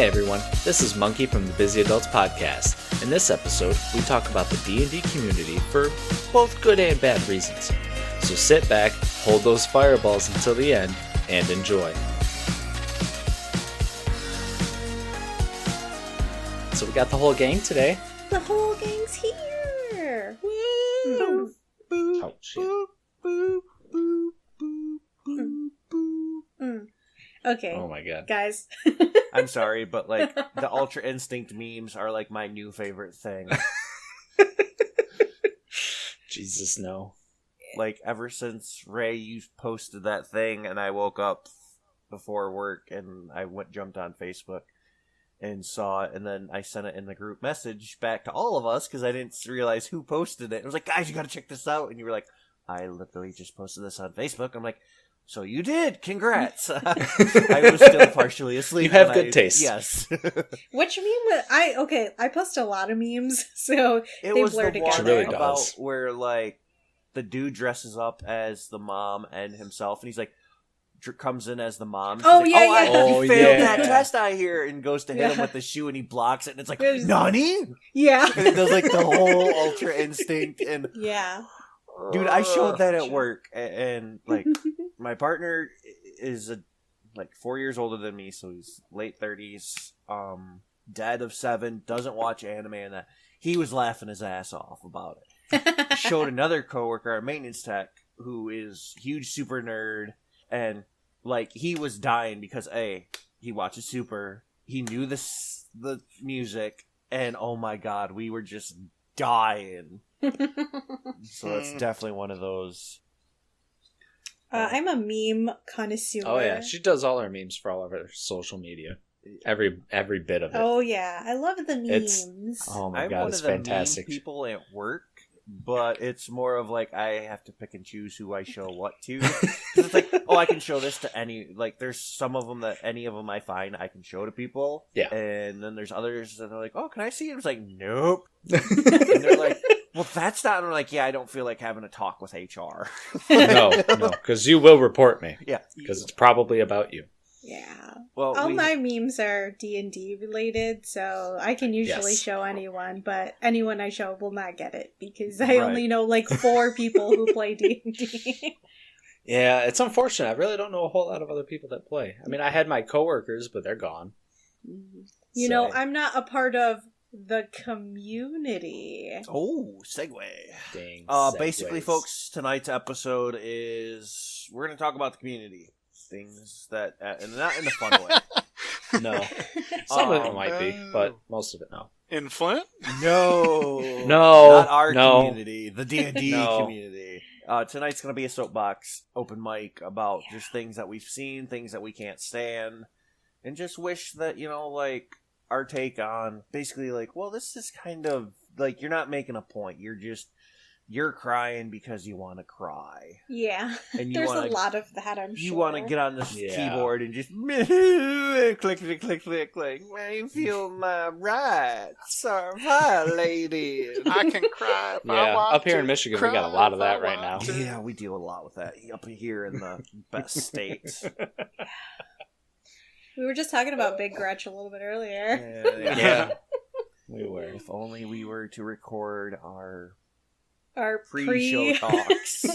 Hey everyone, this is Monkey from the Busy Adults podcast. In this episode, we talk about the D&D community for both good and bad reasons. So sit back, hold those fireballs until the end, and enjoy. So we got the whole gang today. The whole gang's here! Woo! Oh, shit. Okay. Oh my god. Guys. I'm sorry, but like the Ultra Instinct memes are like my new favorite thing. Jesus, no. Like ever since Ray, you posted that thing, and I woke up before work and I jumped on Facebook and saw it, and then I sent it in the group message back to all of us because I didn't realize who posted it. I was like, guys, you got to check this out, and you were like, I literally just posted this on Facebook. I'm like, so you did. Congrats. I was still partially asleep. You have good taste. Yes. Which meme? I post a lot of memes, so It they was blur the together. one really about does. where like the dude dresses up as the mom and himself, and he's like comes in as the mom. She's Oh, like, yeah, yeah. You failed yeah. that test, I hear, and goes to hit him Yeah. with the shoe, and he blocks it, and it's like, There's- Nani? Yeah. And it does like the whole Ultra Instinct, and Yeah. dude, I showed that at work, and like my partner is like 4 years older than me, so he's late 30s, dad of 7, doesn't watch anime, and that he was laughing his ass off about it. Showed another coworker, our maintenance tech, who is huge super nerd, and like he was dying because he watches Super, he knew the music, and oh my god, we were just dying. So it's definitely one of those. I'm a meme connoisseur. Oh yeah, she does all her memes for all of her social media. Every bit of it. Oh yeah, I love the It's- memes. Oh my I'm god, one it's of the fantastic. meme people at work, but it's more of like I have to pick and choose who I show what to. 'Cause it's like, oh, I can show this to any. Like, there's some of them that any of them I find I can show to people. Yeah. And then there's others that are like, oh, can I see it? It's like, nope. And they're like, well, that's not. And I'm like, yeah, I don't feel like having a talk with HR. No, because you will report me. Yeah. Because it's probably about you. Yeah. Well, All my memes are D&D related, so I can usually Yes. show anyone, but anyone I show will not get it because I Right. only know like 4 people who play D&D. Yeah, it's unfortunate. I really don't know a whole lot of other people that play. I mean, I had my coworkers, but they're gone. You So- know, I'm not a part of the community. Oh, segue. Dang. Basically, segues. folks, tonight's episode is we're going to talk about the community. Things that, and not in a fun way. No. Some of it Oh, might be, but most of it, no. In Flint? No. No. Not our No. community. The D&D No. community. Tonight's going to be a soapbox open mic about just things that we've seen, things that we can't stand, and just wish that, like, our take on basically, like, well, this is kind of, like, you're not making a point. You're crying because you want to cry. Yeah, And you there's wanna, a lot of that, I'm sure. You want to get on this Yeah. keyboard and just click, click, click, click, click. I feel my rights are violated. I can cry if I Yeah, want up here to, in Michigan, we cry got a lot of if I that right now. want to. Yeah, we deal a lot with that up here in the best states. We were just talking about Big Grudge a little bit earlier. Yeah. We were. If only we were to record our Our pre-show talks.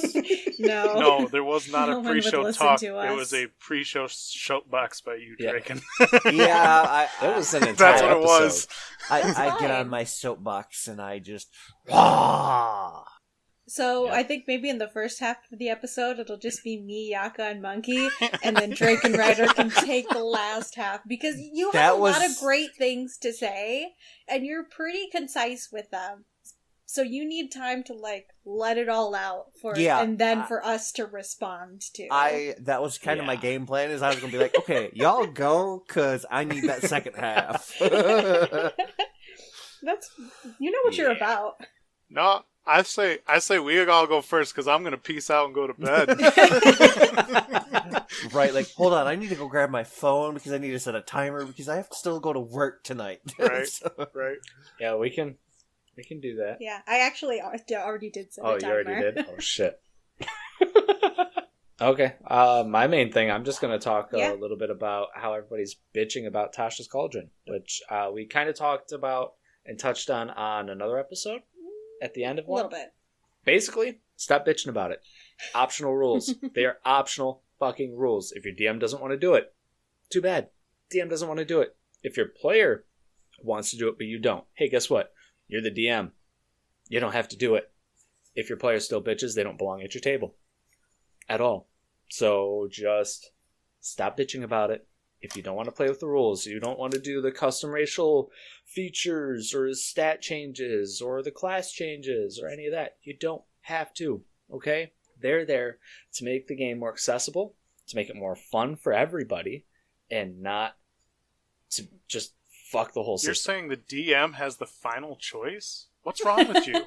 No. No, there was not No a one would pre-show listen talk. to It us. was a pre-show soapbox by you, Yeah. Draken. Yeah, That was an entire That's what it episode. was. I That's get fine. on my soapbox and I just... Ah! So Yeah. I think maybe in the first half of the episode it'll just be me, Yaka, and Monkey, and then Drake and Ryder can take the last half because you That have a lot was- of great things to say, and you're pretty concise with them. So you need time to like let it all out Yeah, and then for us to respond to. That was kind of my Yeah. game plan, is I was going to be like, okay, y'all go, because I need that second half. That's what you're Yeah. about. No, I say we all go first because I'm gonna peace out and go to bed. Right, like, hold on, I need to go grab my phone because I need to set a timer because I have to still go to work tonight. Right. So- Right? Yeah, we can do that. Yeah, I actually already did set Oh, a you timer. already did? Oh, shit. Okay. My main thing, I'm just going to talk Yeah. a little bit about how everybody's bitching about Tasha's Cauldron, which we kind of talked about and touched on another episode at the end of A one. little bit. Basically, stop bitching about it. Optional rules. They are optional fucking rules. If your DM doesn't want to do it, too bad. DM doesn't want to do it. If your player wants to do it, but you don't, hey, guess what? You're the DM. You don't have to do it. If your player still bitches, they don't belong at your table. At all. So just stop bitching about it. If you don't want to play with the rules, you don't want to do the custom racial features or stat changes or the class changes or any of that, you don't have to, okay? They're there to make the game more accessible, to make it more fun for everybody, and not to just fuck the whole You're system. saying the DM has the final choice? What's wrong with you?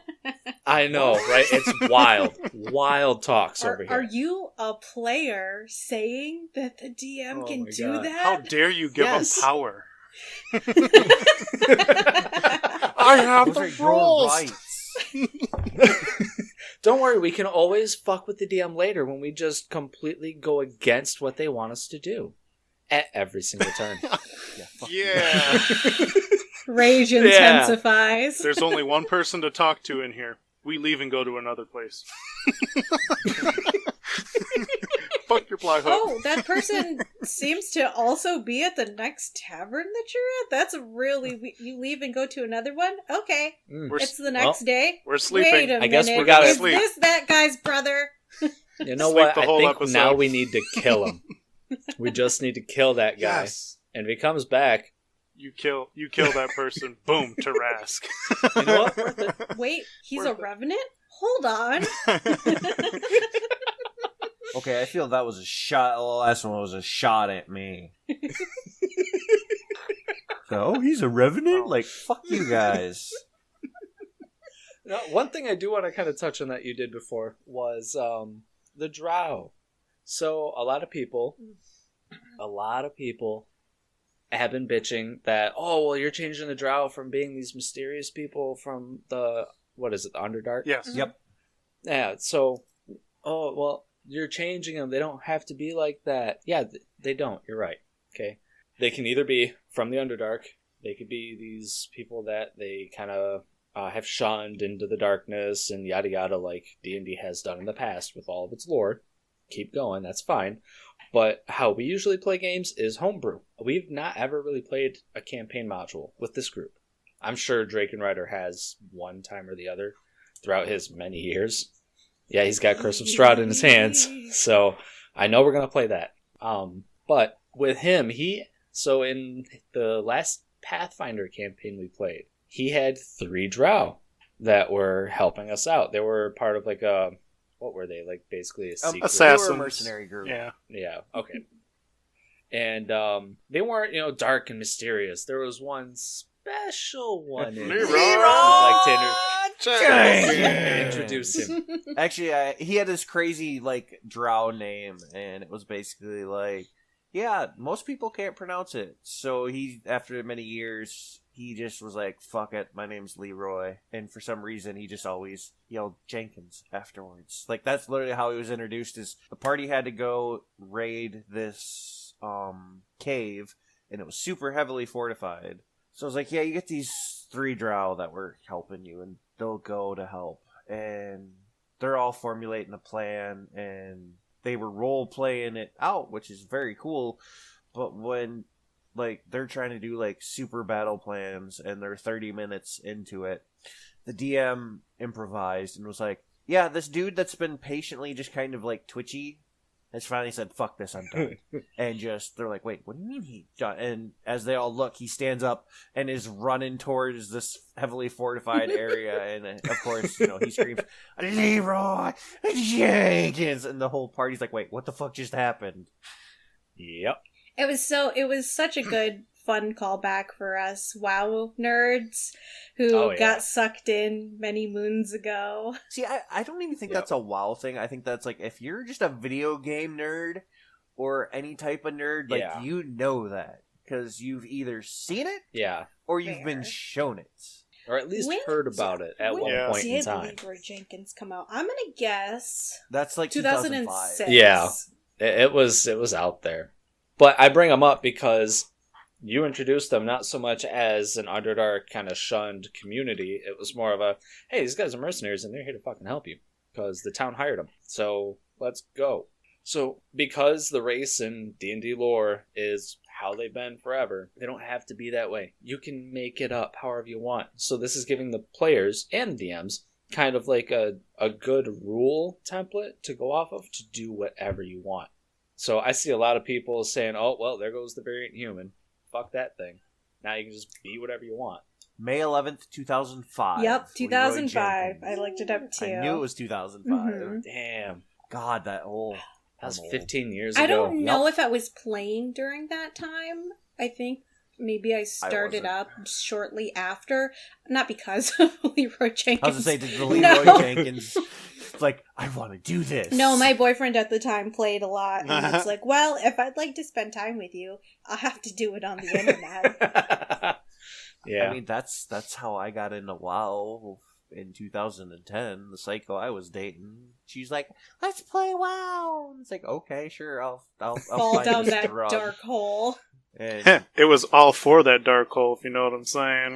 I know, right? It's wild. Wild talks over here. Are you a player saying that the DM Oh can my do God. that? How dare you give Yes. him power? I have Those the are your rules. rights. Don't worry, we can always fuck with the DM later when we just completely go against what they want us to do. At every single turn. Yeah, fuck you. Yeah. Rage Yeah. intensifies. There's only one person to talk to in here. We leave and go to another place. Fuck your fly hook. Oh, that person seems to also be at the next tavern that you're at? That's really... You leave and go to another one? Okay. Mm. We're, It's the next day? we're sleeping. Wait a I guess we minute. gotta Is sleep. this that guy's brother? You know Sleep what? the I whole think episode. now we need to kill him. We just need to kill that guy. Yes. And if he comes back, You kill that person. Boom, Tarask. you know what? Worth it. Wait, he's Worth a it. revenant? Hold on. Okay, I feel that was a shot. The last one was a shot at me. So he's a revenant? Like, fuck you guys. Now, one thing I do want to kind of touch on that you did before was the drow. So a lot of people have been bitching that, oh, well, you're changing the drow from being these mysterious people from the, what is it, the Underdark? Yes. Yep. Yeah, so, oh, well, you're changing them. They don't have to be like that. Yeah, they don't. You're right. Okay. They can either be from the Underdark. They could be these people that they kind of have shunned into the darkness and yada yada like D&D has done in the past with all of its lore. Keep going. That's fine. But how we usually play games is homebrew. We've not ever really played a campaign module with this group. I'm sure Drake and Ryder has one time or the other throughout his many years. Yeah, he's got Curse of Strahd in his hands, so I know we're going to play that. But with him, so in the last Pathfinder campaign we played, he had 3 drow that were helping us out. They were part of like a... What were they? Like basically a secret... Assassins. They were a mercenary group. Yeah. Yeah, okay. And they weren't, dark and mysterious. There was one special one in Leroy! I'd like to Jenkins! introduce him. Actually, he had this crazy, like, drow name, and it was basically like, yeah, most people can't pronounce it. So he, after many years, he just was like, fuck it, my name's Leroy. And for some reason, he just always yelled Jenkins afterwards. Like, that's literally how he was introduced, is the party had to go raid this cave, and it was super heavily fortified. So I was like, yeah, you get these 3 drow that were helping you, and they'll go to help. And they're all formulating a plan, and they were role-playing it out, which is very cool. But when, like, they're trying to do, like, super battle plans, and they're 30 minutes into it, the DM improvised and was like, yeah, this dude that's been patiently just kind of, like, twitchy has finally said, fuck this, I'm done. And just, they're like, wait, what do you mean he done? And as they all look, he stands up and is running towards this heavily fortified area. And, of course, he screams, Leroy Jenkins! And the whole party's like, wait, what the fuck just happened? Yep. It was such a good, fun callback for us WoW nerds who got sucked in many moons ago. See, I don't even think that's a WoW thing. I think that's like, if you're just a video game nerd or any type of nerd, like, you know that. Because you've either seen it Yeah. or you've been shown it. or at least heard about it at one point in time. When did Leroy Jenkins come out? I'm gonna guess that's like 2005. Yeah, it was out there. But I bring them up because you introduced them not so much as an Underdark kind of shunned community. It was more of a, hey, these guys are mercenaries and they're here to fucking help you because the town hired them. So let's go. So because the race in D&D lore is how they've been forever, they don't have to be that way. You can make it up however you want. So this is giving the players and DMs kind of like a good rule template to go off of to do whatever you want. So I see a lot of people saying, oh, well, there goes the variant human. Fuck that thing. Now you can just be whatever you want. May 11th, 2005. Yep, 2005. I looked it up too. I knew it was 2005. Mm-hmm. Damn. God, that old. That was 15 years ago. I don't know if I was playing during that time. I think maybe I started up shortly after. Not because of Leroy Jenkins. I was going to say, did the Leroy Jenkins... like, I want to do this. No, my boyfriend at the time played a lot, and it's like, well, if I'd like to spend time with you, I'll have to do it on the internet. Yeah. I mean, that's how I got into WoW in 2010. The psycho I was dating, she's like, let's play WoW. It's like, okay, sure, I'll fall down that dark hole. And it was all for that dark hole, if you know what I'm saying.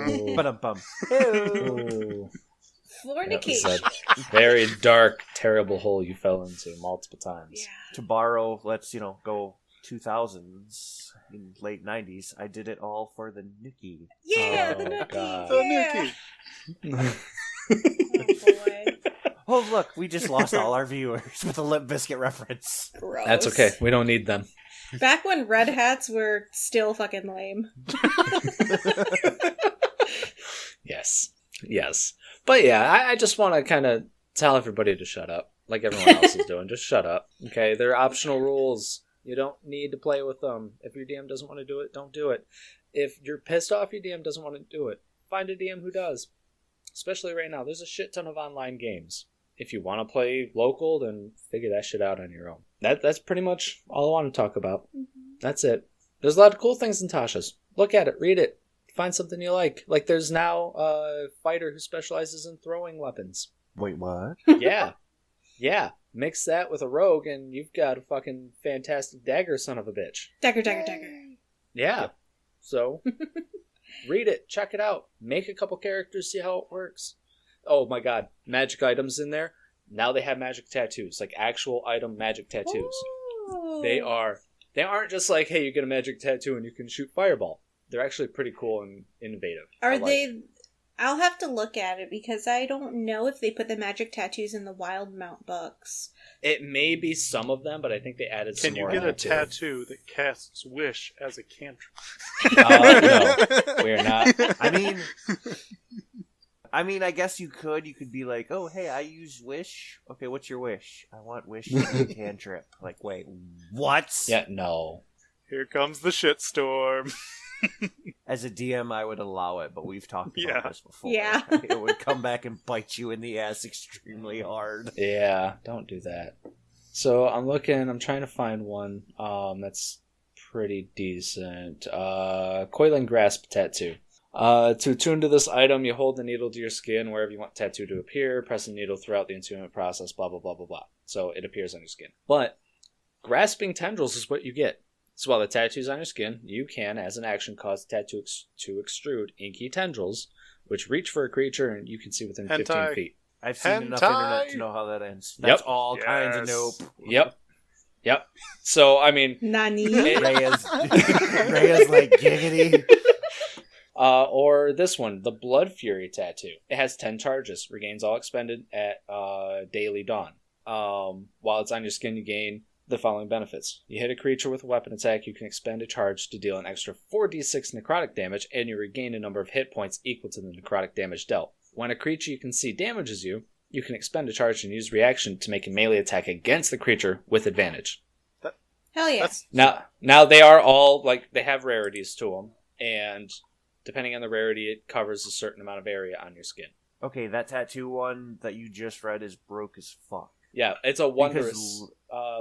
Oh. Ba-dum-bum. Fornication. Very dark, terrible hole you fell into multiple times. Yeah. To borrow, let's go 2000s, in late 90s. I did it all for the nookie. Yeah, Oh, the nookie. God. Yeah. The Oh boy. Oh look, we just lost all our viewers with a Limp Bizkit reference. Gross. That's okay. We don't need them. Back when red hats were still fucking lame. Yes. But yeah, I just want to kind of tell everybody to shut up, like everyone else is doing. Just shut up, okay? They're optional rules. You don't need to play with them. If your DM doesn't want to do it, don't do it. If you're pissed off your DM doesn't want to do it, find a DM who does. Especially right now, there's a shit ton of online games. If you want to play local, then figure that shit out on your own. That's pretty much all I want to talk about. Mm-hmm. That's it. There's a lot of cool things in Tasha's. Look at it, read it. Find something you like. Like there's now a fighter who specializes in throwing weapons. Wait, what? Yeah. Mix that with a rogue and you've got a fucking fantastic dagger son of a bitch. Dagger. Yeah. So, read it. Check it out. Make a couple characters, see how it works. Oh my god. Magic items in there. Now they have magic tattoos. Like actual item magic tattoos. Ooh. They aren't just like, hey, you get a magic tattoo and you can shoot fireball. They're actually pretty cool and innovative. Are they... I'll have to look at it because I don't know if they put the magic tattoos in the Wild Mount books. It may be some of them, but I think they added some more. Can you get a tattoo that casts Wish as a cantrip? No, we're not. I mean, I guess you could. You could be like, oh, hey, I use Wish. Okay, what's your wish? I want Wish to be a cantrip. Like, wait, what? Yeah, no. Here comes the shitstorm. As a DM, I would allow it, but we've talked about this before. Yeah. It would come back and bite you in the ass extremely hard. Yeah, don't do that. So I'm trying to find one that's pretty decent. Coiling Grasp Tattoo. To attune to this item, you hold the needle to your skin wherever you want the tattoo to appear, press the needle throughout the attunement process, blah, blah, blah, blah, blah. So it appears on your skin. But grasping tendrils is what you get. So while the tattoo's on your skin, you can, as an action, cause the tattoo to extrude inky tendrils, which reach for a creature and you can see within 15 feet. I've seen enough internet to know how that ends. That's all kinds of nope. Yep. So, I mean... Nani? Rhea's like, giggity. Or this one, the Blood Fury Tattoo. It has 10 charges, regains all expended at daily dawn. While it's on your skin, you gain the following benefits. You hit a creature with a weapon attack, you can expend a charge to deal an extra 4d6 necrotic damage, and you regain a number of hit points equal to the necrotic damage dealt. When a creature you can see damages you, you can expend a charge and use reaction to make a melee attack against the creature with advantage. Hell yeah. Now they are all, like, they have rarities to them, and depending on the rarity, it covers a certain amount of area on your skin. Okay, that tattoo one that you just read is broke as fuck. Yeah, it's a wondrous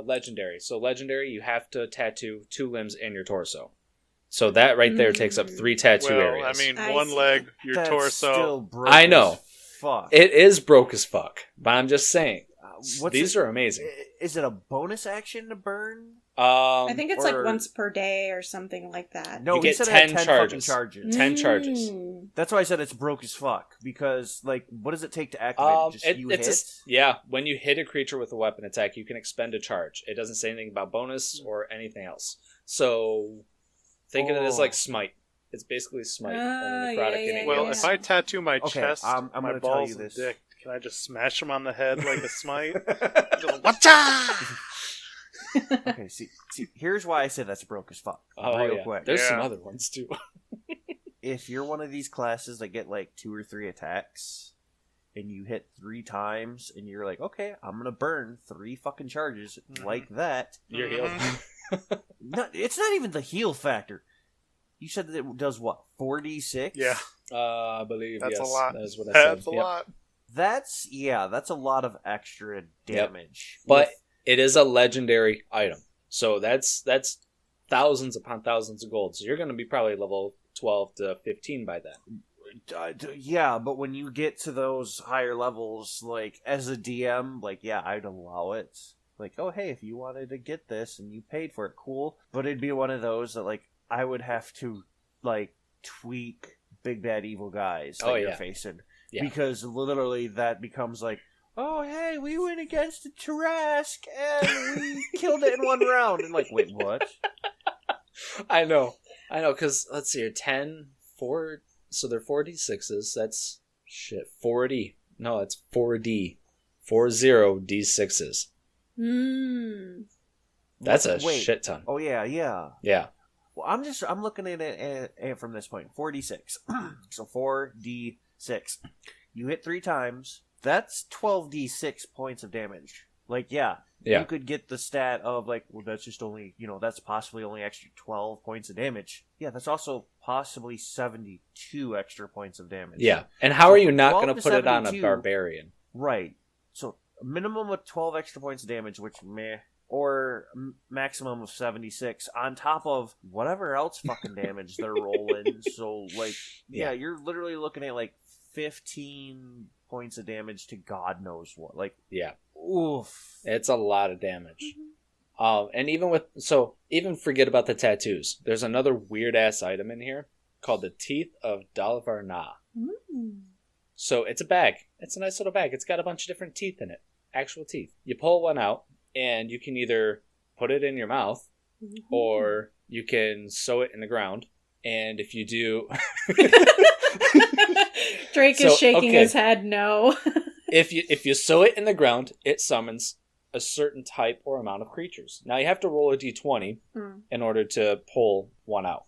legendary. So legendary, you have to tattoo 2 limbs and your torso. So that right there takes up 3 tattoo areas. I mean, I one see. leg, your That's torso. still broke I know. as fuck. It is broke as fuck, but I'm just saying. These it? are amazing. Is it a bonus action to burn? I think it's like or- once per day or something like that. No, You he get said 10 it had 10 charges. fucking charges. 10 charges. That's why I said it's broke as fuck. Because, like, what does it take to activate it? Just you hit? When you hit a creature with a weapon attack, you can expend a charge. It doesn't say anything about bonus or anything else. So, think of it as like Smite. It's basically Smite. Well, if I tattoo my chest, I'm my gonna tell balls you and this. dick, can I just smash him on the head like a Smite? Just, Watcha! Okay, see, here's why I say that's broke as fuck. Oh, Real yeah. quick. There's some other ones, too. If you're one of these classes that get, like, 2 or 3 attacks, and you hit 3 times, and you're like, okay, I'm gonna burn 3 fucking charges like that. You're healed. It's not even the heal factor. You said that it does what, 4d6? Yeah. I believe, That's yes. a lot. That is what I said. That's a lot. That's a lot of extra damage. But it is a legendary item. So that's thousands upon thousands of gold. So you're going to be probably level 12 to 15 by then. Yeah, but when you get to those higher levels, like, as a DM, like, yeah, I'd allow it. Like, oh, hey, if you wanted to get this and you paid for it, cool. But it'd be one of those that, like, I would have to, like, tweak big bad evil guys that you're facing. Yeah. Because literally that becomes like, oh, hey, we went against a Tarask and we killed it in 1 round. And like, wait, what? I know, because let's see here, 10, 4, so they're 4d6s, that's, 40, no, it's 4d, 40d6s. That's a shit ton. Oh, yeah. Yeah. Well, I'm looking at it from this point, 4d6. So 4d6. You hit 3 times, that's 12d6 points of damage. Like, yeah. You could get the stat of, like, well, that's just only, that's possibly only extra 12 points of damage. Yeah, that's also possibly 72 extra points of damage. Yeah, and how are you not going to put it on a barbarian? Right. So, a minimum of 12 extra points of damage, which, meh, or maximum of 76, on top of whatever else fucking damage they're rolling. So, like, yeah, you're literally looking at, like, 15 points of damage to God knows what. Like, yeah. Oof. It's a lot of damage. And even forget about the tattoos. There's another weird ass item in here called the Teeth of Dalvar Na. So it's a bag. It's a nice little bag. It's got a bunch of different teeth in it. Actual teeth. You pull one out and you can either put it in your mouth or you can sew it in the ground. And if you do... Drake is shaking his head no. If you sew it in the ground, it summons a certain type or amount of creatures. Now you have to roll a d20 in order to pull one out.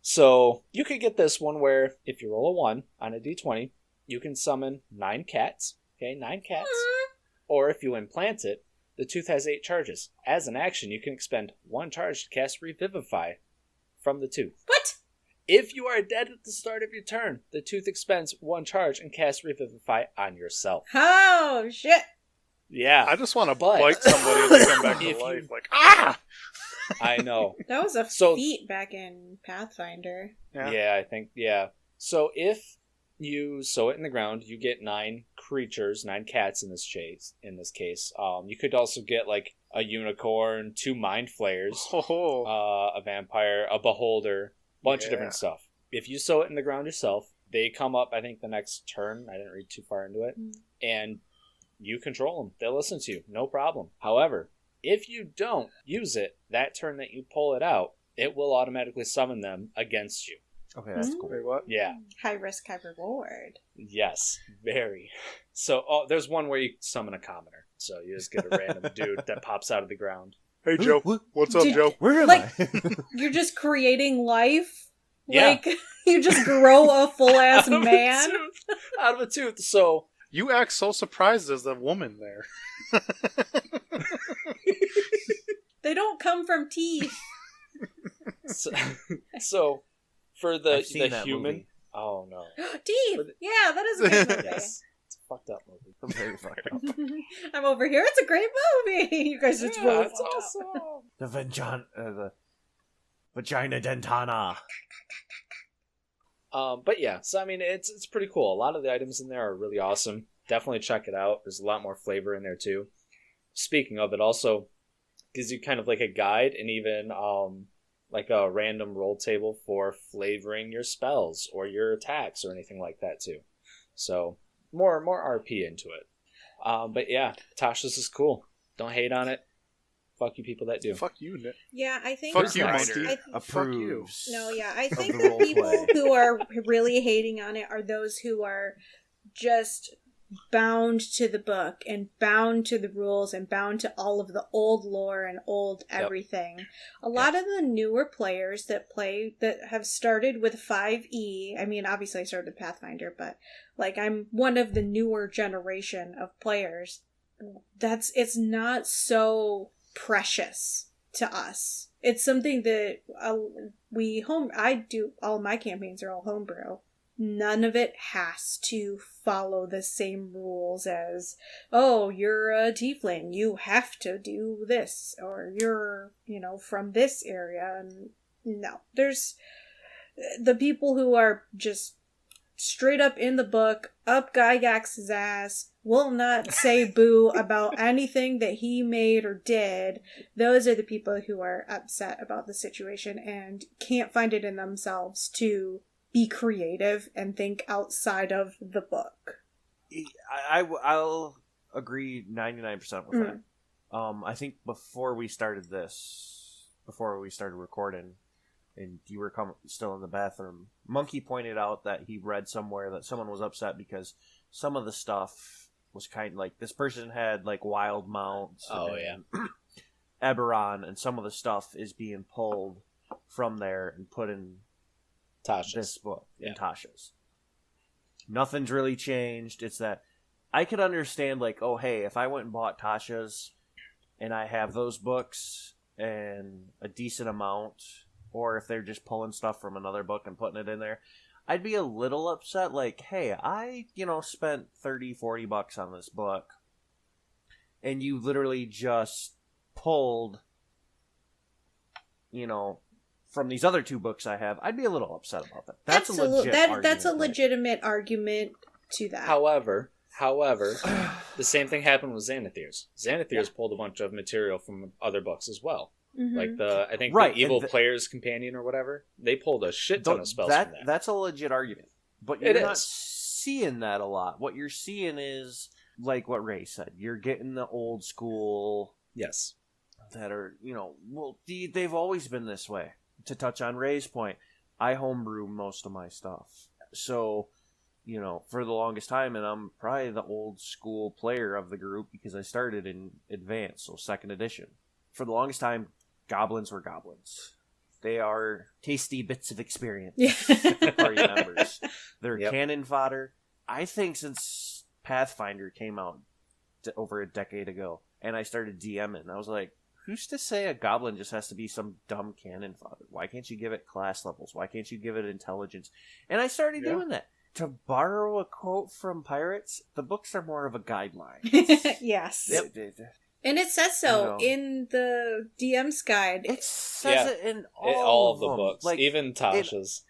So you could get this one where if you roll a 1 on a d20, you can summon 9 cats. Okay, 9 cats. Or if you implant it, the tooth has 8 charges. As an action, you can expend 1 charge to cast Revivify from the tooth. What? If you are dead at the start of your turn, the tooth expends 1 charge and casts Revivify on yourself. Oh, shit. Yeah. I just want to bite somebody and they come back to life. Like, ah! I know. That was a feat back in Pathfinder. Yeah, I think, yeah. So if you sew it in the ground, you get 9 creatures, 9 cats in this case. You could also get, like, a unicorn, 2 mind flayers, a vampire, a beholder, bunch of different stuff. If you sew it in the ground yourself, they come up, I think, the next turn. I didn't read too far into it. And you control them. They'll listen to you. No problem. However, if you don't use it, that turn that you pull it out, it will automatically summon them against you. Okay, that's cool. Wait, what? Yeah. High risk, high reward. Yes, very. So there's one where you summon a commoner. So you just get a random dude that pops out of the ground. Hey, Joe. What's up, Joe? Where am I? You're just creating life? Yeah. Like, you just grow a full-ass man? Out of a tooth. So... You act so surprised as the woman there. They don't come from teeth. So for the human... Movie. Oh, no. Teeth! Yeah, that is a good movie. Yes. It's a fucked up movie. I'm very fucked up. I'm over here. It's a great movie. You guys just really it's awesome. The Vagina Dentana. But yeah, so I mean, it's pretty cool. A lot of the items in there are really awesome. Definitely check it out. There's a lot more flavor in there too. Speaking of, it also gives you kind of like a guide and even like a random roll table for flavoring your spells or your attacks or anything like that too. So more RP into it. But yeah, Tasha's is cool. Don't hate on it. Fuck you people that do. Fuck you, Nick. Yeah, I think... Fuck you, Monkey. Approves. No, yeah, I think the the people roleplay. who are really hating on it are those who are just bound to the book and bound to the rules and bound to all of the old lore and old everything. A lot of the newer players that have started with 5e, I mean, obviously I started with Pathfinder, but like I'm one of the newer generation of players. It's not so precious to us. It's something that I do, all my campaigns are all homebrew. None of it has to follow the same rules as, oh, you're a tiefling, you have to do this, or you're, from this area. And no, there's the people who are just straight up in the book, up Gygax's ass, will not say boo about anything that he made or did. Those are the people who are upset about the situation and can't find it in themselves to be creative and think outside of the book. I'll agree 99% with that. I think before we started recording, and you were still in the bathroom, Monkey pointed out that he read somewhere that someone was upset because some of the stuff was kind of like, this person had like wild mounts. Eberron, and some of the stuff is being pulled from there and put in this book, in Tasha's. Nothing's really changed. It's that I could understand, like, oh, hey, if I went and bought Tasha's and I have those books and a decent amount, or if they're just pulling stuff from another book and putting it in there, I'd be a little upset, like, hey, I, spent $30-$40 on this book, and you literally just pulled, from these other two books I have. I'd be a little upset about that. That's a legit argument. That's a legitimate argument to that. However, the same thing happened with Xanathir's. Xanathir's pulled a bunch of material from other books as well. Mm-hmm. Like the Evil Player's Companion or whatever, they pulled a shit ton of spells from that. That's a legit argument. But you're not seeing that a lot. What you're seeing is, like what Ray said, you're getting the old school... Yes. That are, they've always been this way. To touch on Ray's point, I homebrew most of my stuff. So, for the longest time, and I'm probably the old school player of the group because I started in Advanced, so 2nd edition. For the longest time, goblins were goblins. They are tasty bits of experience for party members. They're cannon fodder. I think since Pathfinder came out over a decade ago, and I started DMing, I was like, who's to say a goblin just has to be some dumb cannon fodder? Why can't you give it class levels? Why can't you give it intelligence? And I started doing that. To borrow a quote from Pirates, the books are more of a guideline. Yes. Yep. And it says so in the DM's guide. It says it in all of the them. books, like, even Tasha's.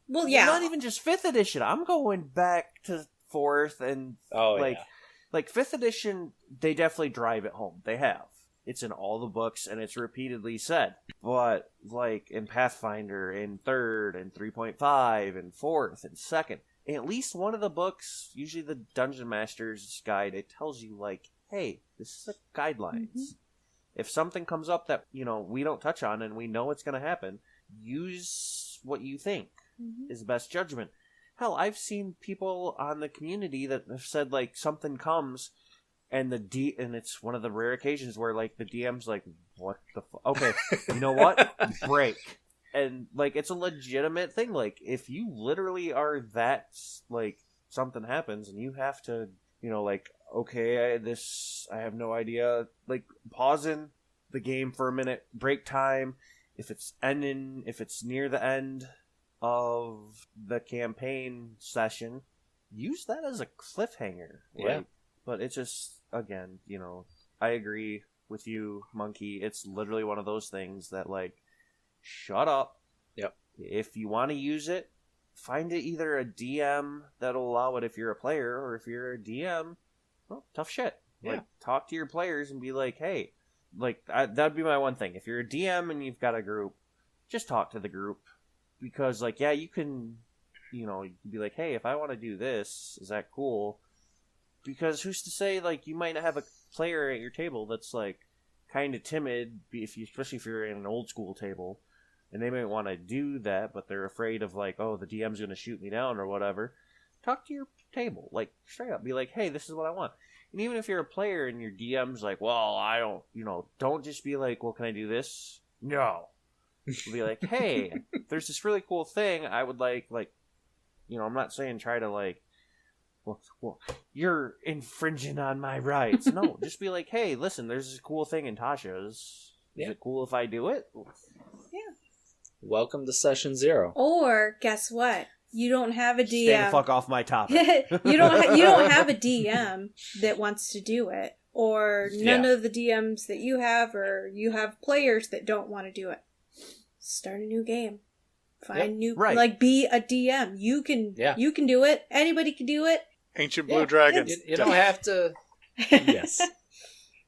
Well, yeah. Not even just 5th edition. I'm going back to 4th and like 5th edition, they definitely drive it home. They have. It's in all the books, and it's repeatedly said. But, like, in Pathfinder, in 3rd, and 3.5, and 4th, and 2nd, in at least one of the books, usually the Dungeon Master's Guide, it tells you, like, hey, this is a guidelines. Mm-hmm. If something comes up that, we don't touch on, and we know it's going to happen, use what you think is best judgment. Hell, I've seen people on the community that have said, like, something comes... And and it's one of the rare occasions where, like, the DM's like, what the okay, you know what? Break. And, like, it's a legitimate thing. Like, if you literally are that, like, something happens and you have to, like, okay, I have no idea. Like, pausing the game for a minute, break time. If it's ending, if it's near the end of the campaign session, use that as a cliffhanger. Yeah. Like, but it's just, again, I agree with you, Monkey. It's literally one of those things that, like, shut up. Yep. If you want to use it, find it either a DM that'll allow it if you're a player, or if you're a DM, well, tough shit. Yeah. Like, talk to your players and be like, hey, like, that'd be my one thing. If you're a DM and you've got a group, just talk to the group. Because, like, yeah, you can, you can be like, hey, if I want to do this, is that cool? Because who's to say, like, you might not have a player at your table that's, like, kind of timid, especially if you're in an old school table, and they might want to do that, but they're afraid of, like, oh, the DM's going to shoot me down or whatever. Talk to your table, like, straight up. Be like, hey, this is what I want. And even if you're a player and your DM's like, well, I don't, don't just be like, well, can I do this? No. Be like, hey, there's this really cool thing I would like, I'm not saying try to, like, well, you're infringing on my rights. No, just be like, hey, listen, there's this cool thing in Tasha's. Is it cool if I do it? Yeah. Welcome to session 0. Or, guess what? You don't have a DM. Stay the fuck off my topic. you don't have a DM that wants to do it. Or none of the DMs that you have, or you have players that don't want to do it. Start a new game. Find new, right. Like, be a DM. You can do it. Anybody can do it. Ancient Blue Dragons. You don't have to. Yes.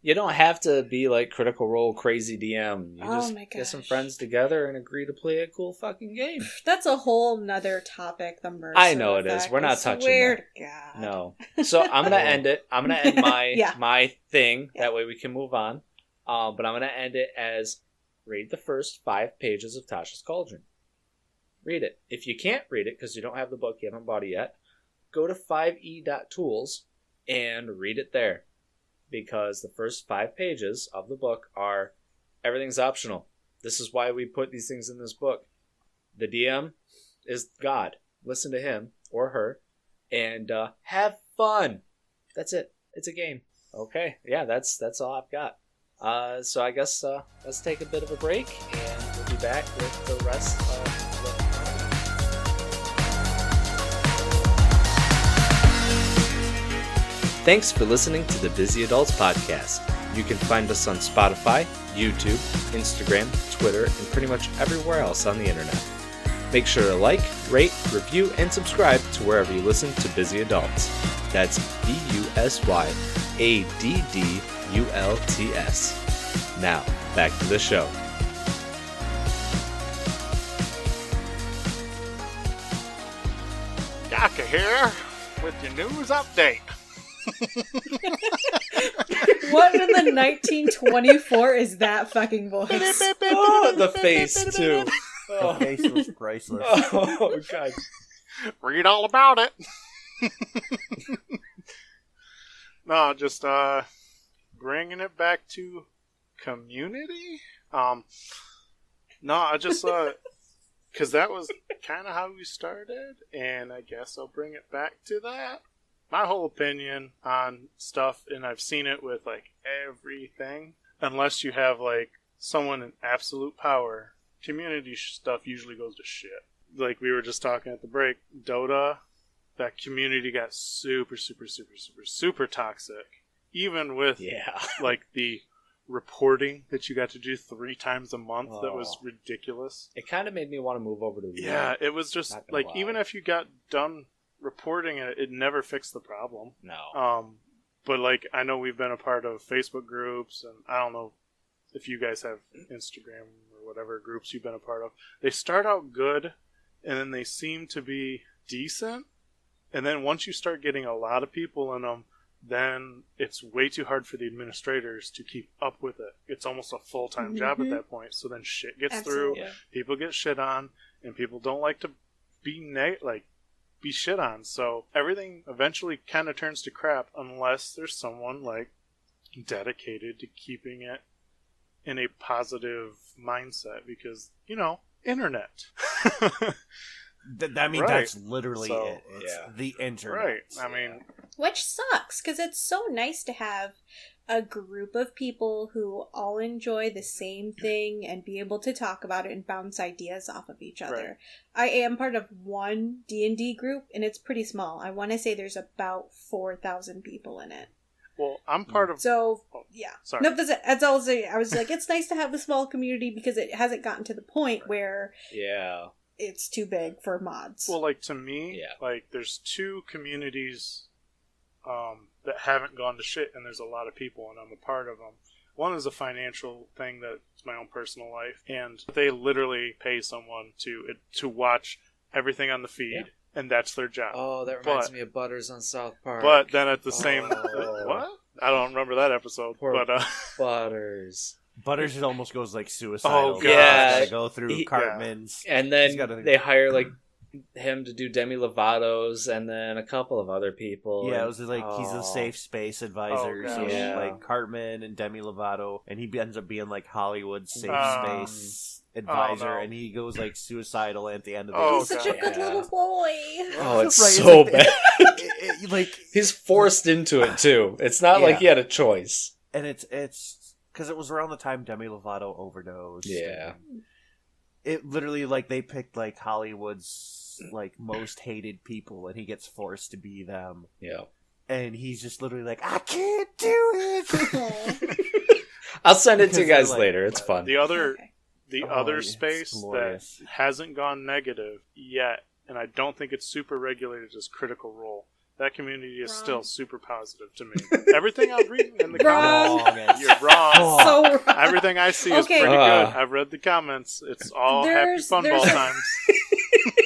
You don't have to be like Critical Role crazy DM. You just get some friends together and agree to play a cool fucking game. That's a whole nother topic. The Mercer I know it effect. is. We're not touching Swear that. to God. No. So I'm gonna end it. I'm gonna end my my thing. Yeah. That way we can move on. But I'm gonna end it as read the first 5 pages of Tasha's Cauldron. Read it. If you can't read it because you don't have the book, you haven't bought it yet, go to 5e.tools and read it there. Because the first 5 pages of the book are everything's optional. This is why we put these things in this book. The DM is God. Listen to him or her and have fun. That's it. It's a game. Okay. Yeah, that's all I've got. So I guess let's take a bit of a break and we'll be back with the rest of the... Thanks for listening to the Busy Adults Podcast. You can find us on Spotify, YouTube, Instagram, Twitter, and pretty much everywhere else on the internet. Make sure to like, rate, review, and subscribe to wherever you listen to Busy Adults. That's BUSYADDULTS. Now, back to the show. Yaka here with your news update. What in the 1924 is that fucking voice? Oh, the face, too. The face was priceless. Oh, God. Read all about it. No, just bringing it back to community. No, I just because that was kind of how we started, and I guess I'll bring it back to that. My whole opinion on stuff, and I've seen it with like everything, unless you have like someone in absolute power, community stuff usually goes to shit. Like we were just talking at the break, Dota, that community got super toxic. Even with like the reporting that you got to do 3 times a month, that was ridiculous. It kind of made me want to move over to the Yeah, it was just like even if you got done reporting it, it never fixed the problem. No. But like I know we've been a part of Facebook groups, and I don't know if you guys have Instagram or whatever groups you've been a part of. They start out good, and then they seem to be decent, and then once you start getting a lot of people in them, then it's way too hard for the administrators to keep up with it. It's almost a full-time job at that point. So then shit gets through, people get shit on, and people don't like to be be shit on. So everything eventually kind of turns to crap unless there's someone like dedicated to keeping it in a positive mindset, because internet. I mean, that's literally it. It's the internet. Right. I mean, which sucks because it's so nice to have a group of people who all enjoy the same thing and be able to talk about it and bounce ideas off of each other. Right. I am part of one D&D group, and it's pretty small. I want to say there's about 4,000 people in it. Well, I'm part of... So, yeah. Sorry. No, that's all I was saying. I was like, it's nice to have a small community because it hasn't gotten to the point where it's too big for mods. Well, like, to me, like, there's 2 communities that haven't gone to shit, and there's a lot of people, and I'm a part of them. One is a financial thing that's my own personal life, and they literally pay someone to watch everything on the feed, and that's their job. Oh, that reminds me of Butters on South Park. But then at the same... What? I don't remember that episode. Poor but Butters. Butters almost goes like suicidal. Oh, God. Yeah. Gotta go through Cartman's. And then they hire like him to do Demi Lovato's and then a couple of other people. Yeah, it was like he's a safe space advisor. Oh, so like Cartman and Demi Lovato, and he ends up being like Hollywood's safe space advisor, and he goes like suicidal at the end of the He's such a good little boy. Oh, it's so bad. Like he's forced into it too. It's not like he had a choice. And it's because it was around the time Demi Lovato overdosed. Yeah. It literally, like, they picked, like, Hollywood's, like, most hated people, and he gets forced to be them. Yeah. And he's just literally like, I can't do it! I'll send it to you guys later. It's fun. The other space that hasn't gone negative yet, and I don't think it's super regulated, is Critical Role. That community is still super positive to me. Everything I'm reading in the comments, you're wrong. So wrong. Everything I see is pretty good. I've read the comments. It's all happy fun ball times.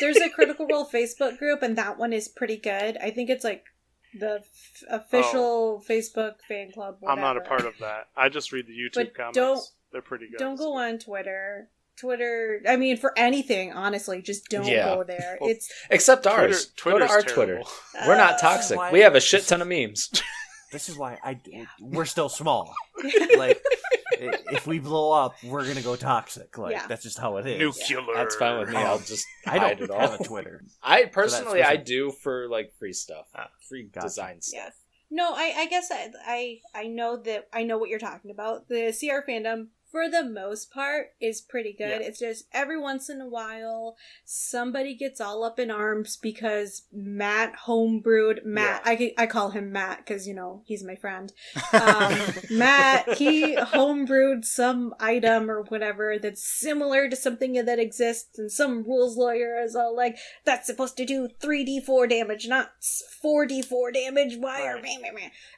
There's a Critical Role Facebook group, and that one is pretty good. I think it's like the official Facebook fan club. Whatever. I'm not a part of that. I just read the YouTube comments. They're pretty good. Don't go on Twitter. I mean, for anything, honestly, just don't go there. Well, except ours. Go to our Twitter. We're not toxic. We have a shit ton of memes. This is why we're still small. Like, if we blow up, we're gonna go toxic. Like, that's just how it is. Nuclear. That's fine with me. I'll just I hide don't it all. have a Twitter. I personally, I do for like free stuff, free design stuff. Yes. No, I guess I know what you're talking about. The CR fandom, for the most part, is pretty good. Yeah. It's just every once in a while, somebody gets all up in arms because Matt homebrewed. I call him Matt because, you know, he's my friend. Matt, he homebrewed some item or whatever that's similar to something that exists, and some rules lawyer is all like, that's supposed to do 3d4 damage, not 4d4 damage. Why are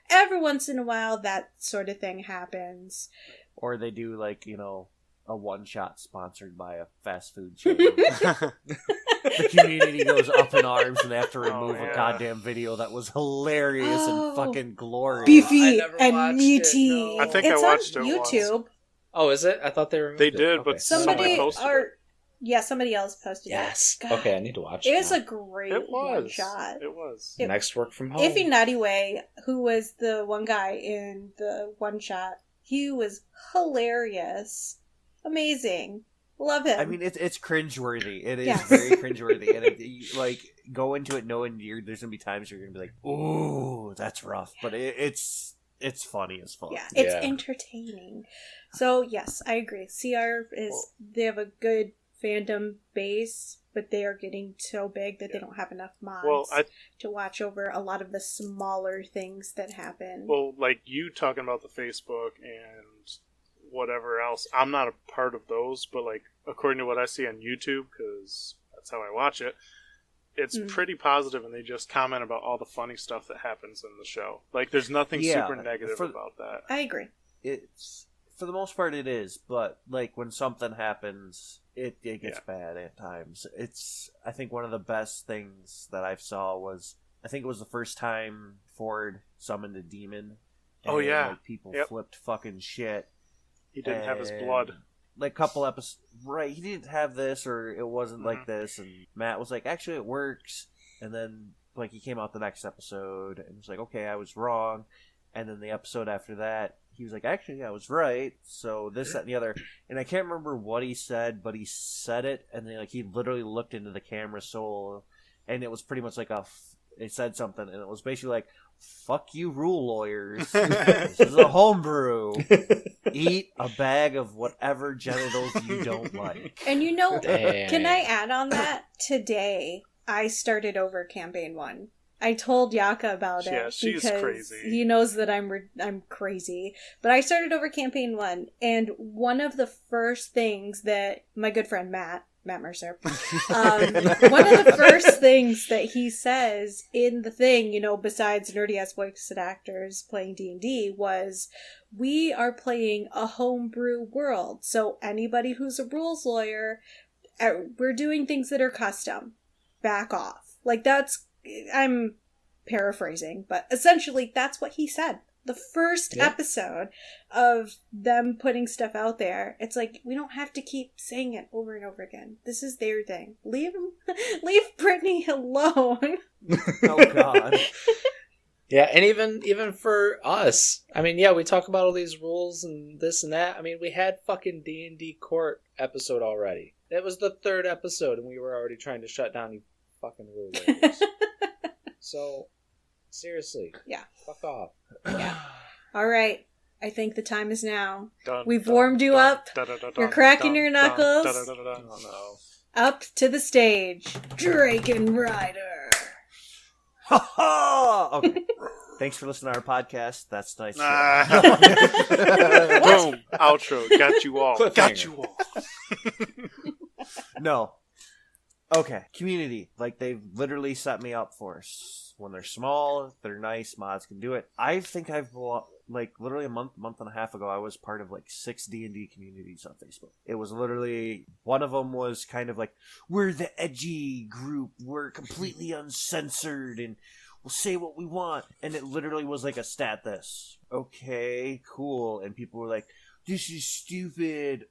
every once in a while that sort of thing happens. Or they do, like, you know, a one-shot sponsored by a fast food chain. The community goes up in arms and they have to remove a goddamn video that was hilarious and fucking glorious. Beefy and meaty. No. I think it's I watched on it YouTube. Once. Oh, is it? I thought they removed it. They did, okay. but somebody posted it. Yeah, somebody else posted it. Yes. Okay, I need to watch it. It was a great one shot. It was. Next work from home. Iffy Nutty Way, who was the one guy in the one shot, he was hilarious. Amazing. Love him. I mean, it's cringeworthy. It is very cringeworthy. And like, go into it knowing there's going to be times you're going to be like, ooh, that's rough. But it's funny as fuck. Yeah, it's entertaining. So, yes, I agree. CR they have a good fandom base, but they are getting so big that they don't have enough mods to watch over a lot of the smaller things that happen. Well, like you talking about the Facebook and whatever else, I'm not a part of those, but like according to what I see on YouTube, because that's how I watch it, it's pretty positive, and they just comment about all the funny stuff that happens in the show. Like, there's nothing super negative about that. I agree. It's, for the most part, it is, but like when something happens, it gets bad at times. I think one of the best things that I saw was, I think it was the first time Ford summoned a demon. And, like, people flipped fucking shit. He didn't have his blood. Like, couple episodes, right, he didn't have this, or it wasn't like this, and Matt was like, actually it works, and then, like, he came out the next episode, and was like, okay, I was wrong, and then the episode after that, he was like, actually, I was right, so this, that, and the other, and I can't remember what he said, but he said it, and then, like, he literally looked into the camera soul, and it was pretty much like it said something, and it was basically like, fuck you rule lawyers, this is a homebrew, eat a bag of whatever genitals you don't like. And you know, can I add on that? Today, I started over campaign 1. I told Yaka about it. Yeah, she's because crazy. He knows that I'm crazy. But I started over campaign 1, and one of the first things that my good friend Matt Mercer, one of the first things that he says in the thing, you know, besides nerdy ass voice actors playing D&D, was, we are playing a homebrew world. So anybody who's a rules lawyer, we're doing things that are custom. Back off. Like, that's, I'm paraphrasing, but essentially that's what he said. The first episode of them putting stuff out there, it's like, we don't have to keep saying it over and over again. This is their thing. Leave Brittany alone. Oh, God. Yeah, and even for us, I mean, yeah, we talk about all these rules and this and that. I mean, we had fucking D&D Court episode already. It was the 3rd episode, and we were already trying to shut down you fucking rule lawyers. So, seriously. Yeah. Fuck off. Yeah. All right. I think the time is now. Dun, We've dun, warmed you dun, up. dun, dun, dun, You're dun, cracking dun, your dun, knuckles. dun, dun, dun, dun. Oh, no. Up to the stage, Draken Rider. Ha ha! Okay. Thanks for listening to our podcast. That's nice. Boom. Outro. Got you all. Got you all. No. Okay. Community. Like, they've literally set me up for us. When they're small, they're nice, mods can do it. I think like, literally a month and a half ago, I was part of, like, 6 D&D communities on Facebook. It was literally, one of them was kind of like, we're the edgy group, we're completely uncensored, and we'll say what we want. And it literally was like a stat this. Okay, cool. And people were like, this is stupid.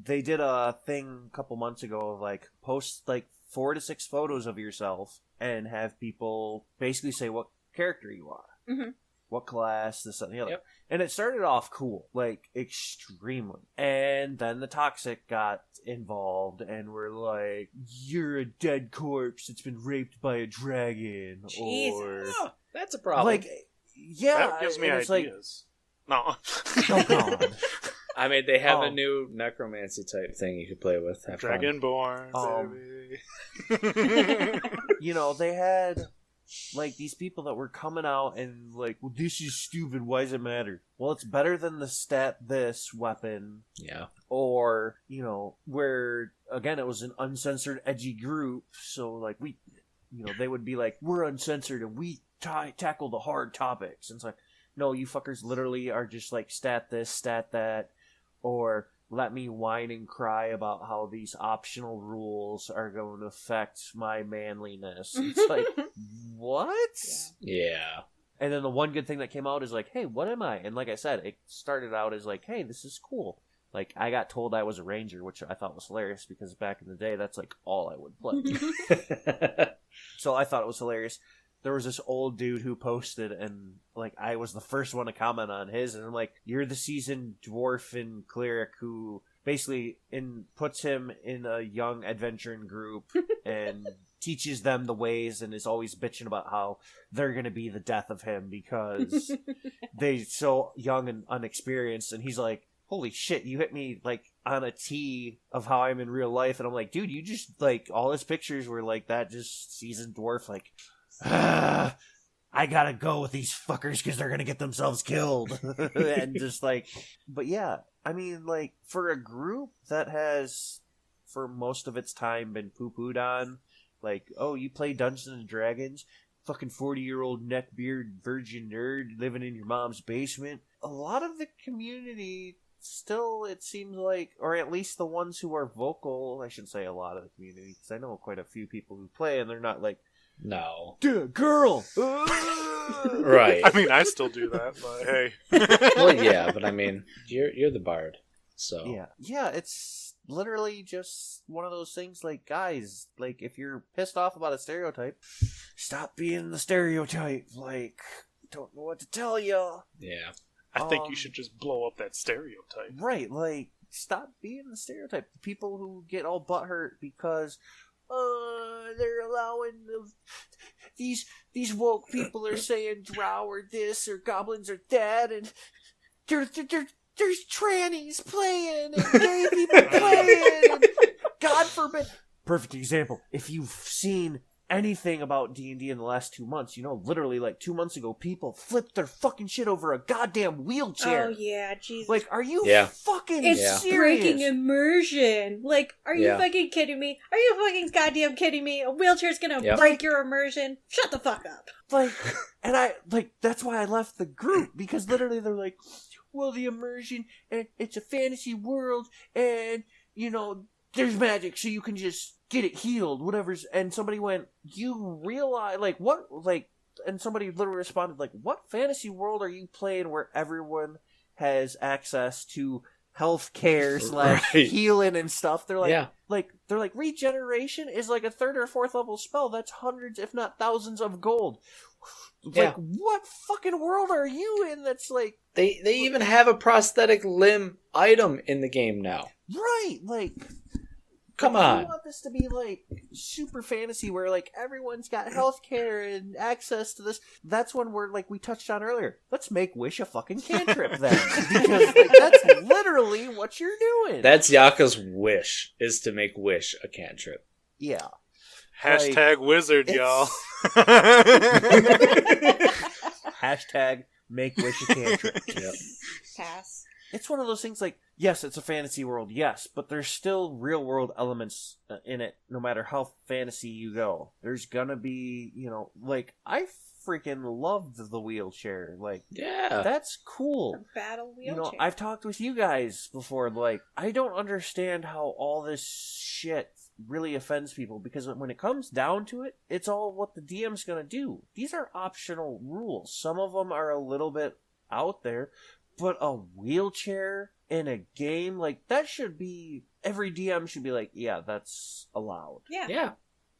They did a thing a couple months ago of, like, post, like, 4 to 6 photos of yourself and have people basically say what character you are. Mm-hmm. What class, this and the other. Yep. And it started off cool, like, extremely. And then the toxic got involved and were like, you're a dead corpse that's been raped by a dragon. Jesus. Or, Oh, that's a problem. like, yeah. That gives me and ideas. it's No. Oh, God. I mean, they have a new necromancy type thing you could play with. Have fun. Dragonborn, baby. You know, they had, like, these people that were coming out and, like, well, this is stupid, why does it matter? Well, it's better than the stat this weapon. Yeah. Or, you know, where, again, it was an uncensored, edgy group, so, like, we, you know, they would be like, we're uncensored and we tackle the hard topics. And it's like, no, you fuckers literally are just like, stat this, stat that, or let me whine and cry about how these optional rules are going to affect my manliness. It's like, what? Yeah. And then the one good thing that came out is like, hey, what am I? And like I said, it started out as like, hey, this is cool. Like, I got told I was a ranger, which I thought was hilarious because back in the day, that's like all I would play. So I thought it was hilarious. There was this old dude who posted, and, like, I was the first one to comment on his, and I'm like, you're the seasoned dwarf and cleric who basically puts him in a young adventuring group and teaches them the ways and is always bitching about how they're going to be the death of him because they're so young and unexperienced. And he's like, holy shit, you hit me, like, on a tee of how I'm in real life. And I'm like, dude, you just, like, all his pictures were like that, just seasoned dwarf, like, I gotta go with these fuckers because they're gonna get themselves killed. And just like, but yeah, I mean, like, for a group that has, for most of its time, been poo-pooed on, like, oh, you play Dungeons and Dragons? Fucking 40-year-old neckbeard virgin nerd living in your mom's basement. A lot of the community still, it seems like, or at least the ones who are vocal, I shouldn't say a lot of the community, because I know quite a few people who play, and they're not like, No. dude, girl! Right. I mean, I still do that, but hey. Well, yeah, but I mean, you're the bard, so. Yeah, it's literally just one of those things, like, guys, like, if you're pissed off about a stereotype, stop being the stereotype, like, don't know what to tell you. Yeah. I think you should just blow up that stereotype. Right, like, stop being the stereotype. The people who get all butthurt because, they're allowing these woke people are saying drow or this or goblins are dead, and there's trannies playing and gay people playing, and God forbid. Perfect example. If you've seen anything about D&D in the last 2 months, literally like 2 months ago, people flipped their fucking shit over a goddamn wheelchair. Oh yeah, Jesus. Like, are you fucking it's serious? breaking immersion. Like, are you fucking kidding me? Are you fucking goddamn kidding me? A wheelchair's gonna break your immersion? Shut the fuck up. Like, and that's why I left the group, because literally they're like, well, the immersion, and it's a fantasy world, and, there's magic, so you can just get it healed, whatever's, and somebody went, you realize, and somebody literally responded, like, what fantasy world are you playing where everyone has access to health care / healing and stuff? They're like, regeneration is like a 3rd or 4th level spell. That's hundreds, if not thousands of gold. Like, what fucking world are you in that's like... They even have a prosthetic limb item in the game now. Right, like... Come on. I want this to be, like, super fantasy where, like, everyone's got healthcare and access to this. That's when we're, like, we touched on earlier. Let's make Wish a fucking cantrip then. Because, like, that's literally what you're doing. That's Yaka's wish, is to make Wish a cantrip. Yeah. Hashtag wizard, y'all. Hashtag make Wish a cantrip. Yep. Pass. It's one of those things like, yes, it's a fantasy world, yes, but there's still real world elements in it, no matter how fantasy you go. There's gonna be, like, I freaking loved the wheelchair. Like, that's cool. A battle wheelchair. I've talked with you guys before, like, I don't understand how all this shit really offends people, because when it comes down to it, it's all what the DM's gonna do. These are optional rules. Some of them are a little bit out there, but a wheelchair in a game, like, that should be... Every DM should be like, yeah, that's allowed. Yeah,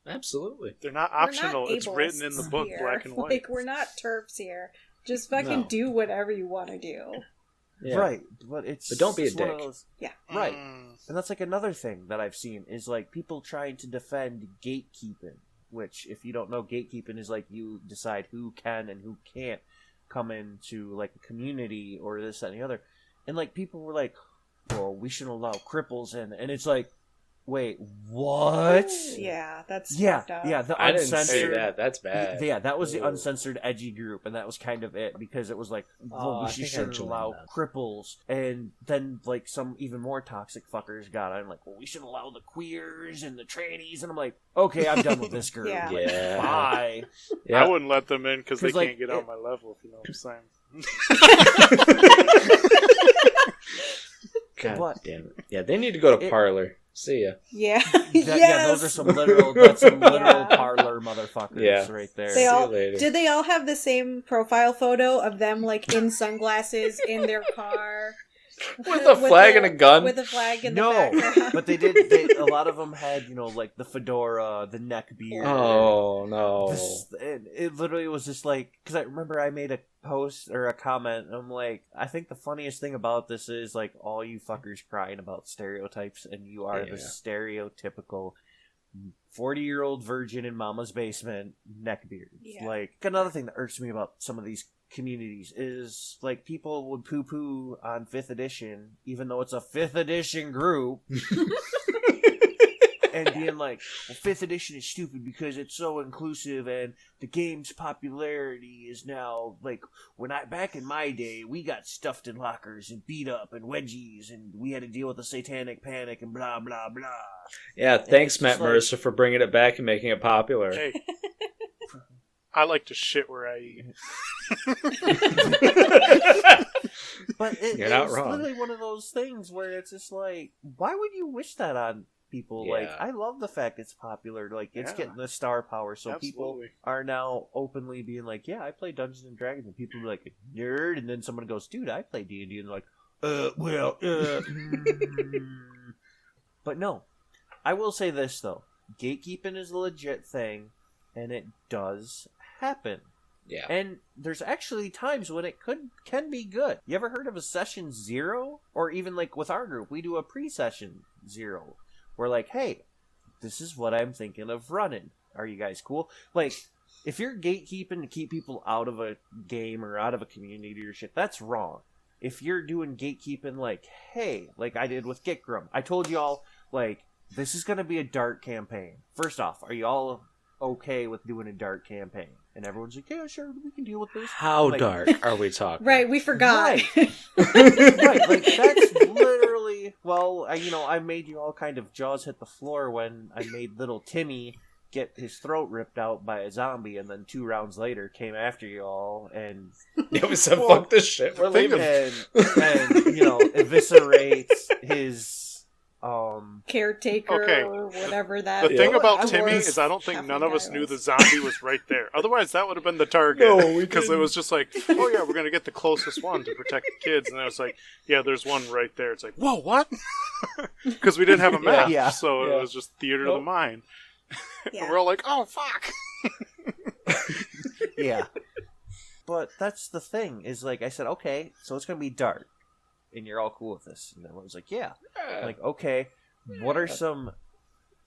absolutely. They're not optional. It's written in the book, here. black and white. Like, we're not TERFs here. Just fucking do whatever you want to do. Yeah. Right, but don't be a dick. Those... Yeah. Right. And that's, like, another thing that I've seen, is, like, people trying to defend gatekeeping, which, if you don't know, gatekeeping is, like, you decide who can and who can't come into, like, a community or this, that, and the other. And, like, people were like, well, we shouldn't allow cripples in. And it's like, wait, what? Yeah, that's fucked up. Yeah, the I uncensored... didn't say that. That's bad. Yeah, that was the uncensored edgy group, and that was kind of it, because it was like, well, we shouldn't allow cripples. And then, like, some even more toxic fuckers got on, like, well, we should allow the queers and the trannies. And I'm like, okay, I'm done with this group. Yeah. Like, bye. I wouldn't let them in because they like, can't get on my level, if you know what I'm saying. God damn it. Yeah, they need to go to Parlor. See ya. Yeah. Yeah, those are some literal parlor motherfuckers right there. They all, See you later. did they all have the same profile photo of them, like, in sunglasses in their car? With a flag and a gun? With a flag in the background. No, but they did. A lot of them had, like, the fedora, the neck beard. Oh, no. It literally was just like, because I remember I made a post or a comment, and I'm like, I think the funniest thing about this is, like, all you fuckers crying about stereotypes, and you are the stereotypical 40-year-old virgin in mama's basement neckbeard. Yeah. Like, another thing that irks me about some of these communities is, like, people would poo-poo on 5th edition, even though it's a 5th edition group, and being like, well, 5th edition is stupid because it's so inclusive, and the game's popularity is now, like, back in my day, we got stuffed in lockers and beat up and wedgies, and we had to deal with the satanic panic and blah, blah, blah. Yeah, thanks, Matt Mercer, for bringing it back and making it popular. Hey, I like to shit where I eat. But You're not it's wrong. literally one of those things where it's just like, why would you wish that on people? Yeah. Like, I love the fact it's popular. Like, it's getting the star power, so people Absolutely. are now openly being like, yeah, I play Dungeons and Dragons, and people are like, nerd, and then someone goes, dude, I play D&D, and they're like, But no, I will say this, though. Gatekeeping is a legit thing, and it does happen. Yeah. And there's actually times when it can be good. You ever heard of a session 0? Or even, like, with our group, we do a pre-session 0. We're like, hey, this is what I'm thinking of running. Are you guys cool? Like, if you're gatekeeping to keep people out of a game or out of a community or shit, that's wrong. If you're doing gatekeeping, like, hey, like I did with Gitgrum, I told y'all, like, this is going to be a dark campaign. First off, are you all okay with doing a dark campaign. And everyone's like, yeah, sure, we can deal with this. How like, dark are we talking? Right, we forgot. Right. Right, like, that's literally... Well, I made you all kind of jaws hit the floor when I made little Timmy get his throat ripped out by a zombie, and then 2 rounds later came after you all, and... Yeah, we said, fuck this shit, we're leaving. And eviscerates his... caretaker or whatever that. The thing about I Timmy was- is I don't think half none the of us guy knew was. the zombie was right there. Otherwise, that would have been the target. No, we because it didn't. was just like, oh yeah, we're gonna get the closest one to protect the kids, and then it's like, yeah, there's one right there. It's like, whoa, what? Because we didn't have a map, Yeah. so Yeah. it was just theater of the mind. Yeah. And we're all like, oh fuck. Yeah. But that's the thing, is like, I said, okay, so it's gonna be dark. And you're all cool with this. And everyone's like, yeah. I'm like, okay, what are some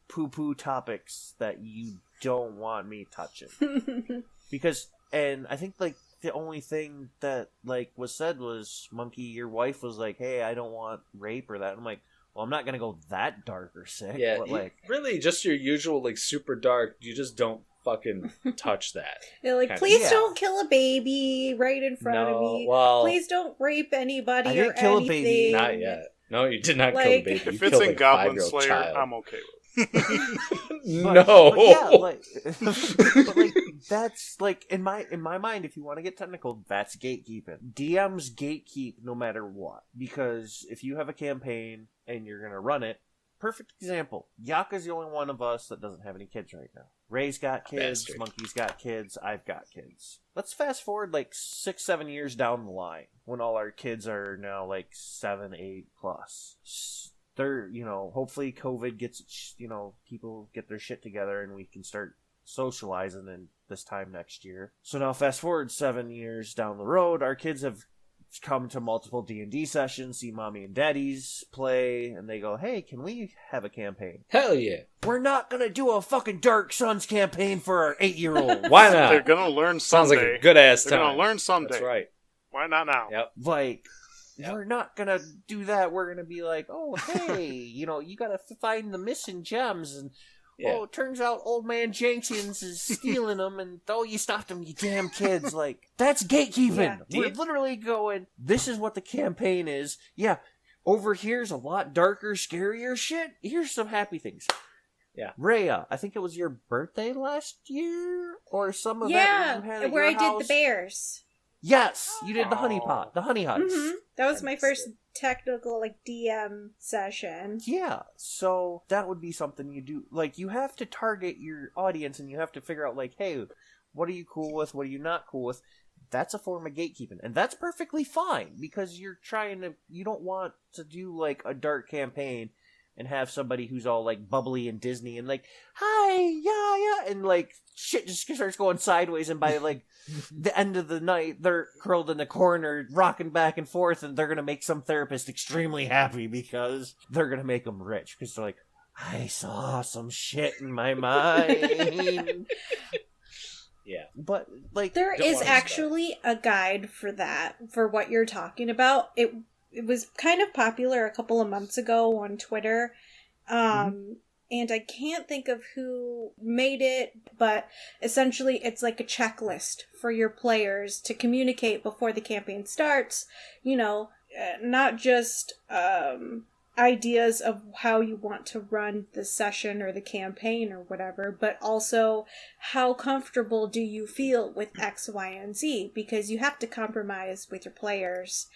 poo-poo topics that you don't want me touching? Because, and I think, like, the only thing that, like, was said was, Monkey, your wife was like, hey, I don't want rape or that. I'm like, well, I'm not gonna go that dark or sick. Yeah, but, like, really, just your usual, like, super dark, you just don't fucking touch that. They're like, Kind of- please Yeah. don't kill a baby right in front of me. well, Please don't rape anybody I or didn't kill a anything. baby. not yet. No, you did not kill Like- the baby. You If it's killed, in like, a Goblin 5-year-old Slayer, child. I'm okay with it. No. But yeah, like, but like, that's like, in my mind, if you want to get technical, that's gatekeeping. DMs gatekeep no matter what, because if you have a campaign and you're gonna run it, perfect example. Yaka's the only one of us that doesn't have any kids right now. Ray's got kids, Bastard. Monkey's got kids, I've got kids. Let's fast forward like 6-7 years down the line, when all our kids are now like 7, 8 plus. They're, hopefully COVID gets, people get their shit together and we can start socializing in this time next year. So now fast forward 7 years down the road, our kids have come to multiple D&D sessions, see mommy and daddies play, and they go, hey, can we have a campaign? Hell yeah. We're not gonna do a fucking Dark Suns campaign for our 8-year-old. Why They're not? gonna learn Sounds like someday. a good ass They're time. gonna learn someday. That's right. Why not now? Yep. Like, Yep. we're not gonna do that. We're gonna be like, oh, hey, you gotta find the missing gems, and Yeah. oh, it turns out old man Jenkins is stealing them, and oh, you stopped him, you damn kids. Like, that's gatekeeping. Yeah. We're literally going, this is what the campaign is. Yeah, over here's a lot darker, scarier shit. Here's some happy things. Yeah. Rhea, I think it was your birthday last year, or some event Yeah, you had at where your I house. did the bears. Yes, you did the honey Oh. pot, the honey huts. hmm That was I my missed first it. technical DM session. Yeah, so that would be something you do. Like, you have to target your audience, and you have to figure out, like, hey, what are you cool with? What are you not cool with? That's a form of gatekeeping, and that's perfectly fine, because you don't want to do, like, a dark campaign and have somebody who's all, like, bubbly and Disney and, like, hi, yeah, and, like, shit just starts going sideways, and by, like, the end of the night, they're curled in the corner, rocking back and forth, and they're gonna make some therapist extremely happy because they're gonna make them rich, because they're like, I saw some shit in my mind. Yeah. But, like, There Don't is want to actually a guide for that, for what you're talking about. It was kind of popular a couple of months ago on Twitter. And I can't think of who made it, but essentially it's like a checklist for your players to communicate before the campaign starts. Not just ideas of how you want to run the session or the campaign or whatever, but also how comfortable do you feel with X, Y, and Z, because you have to compromise with your players.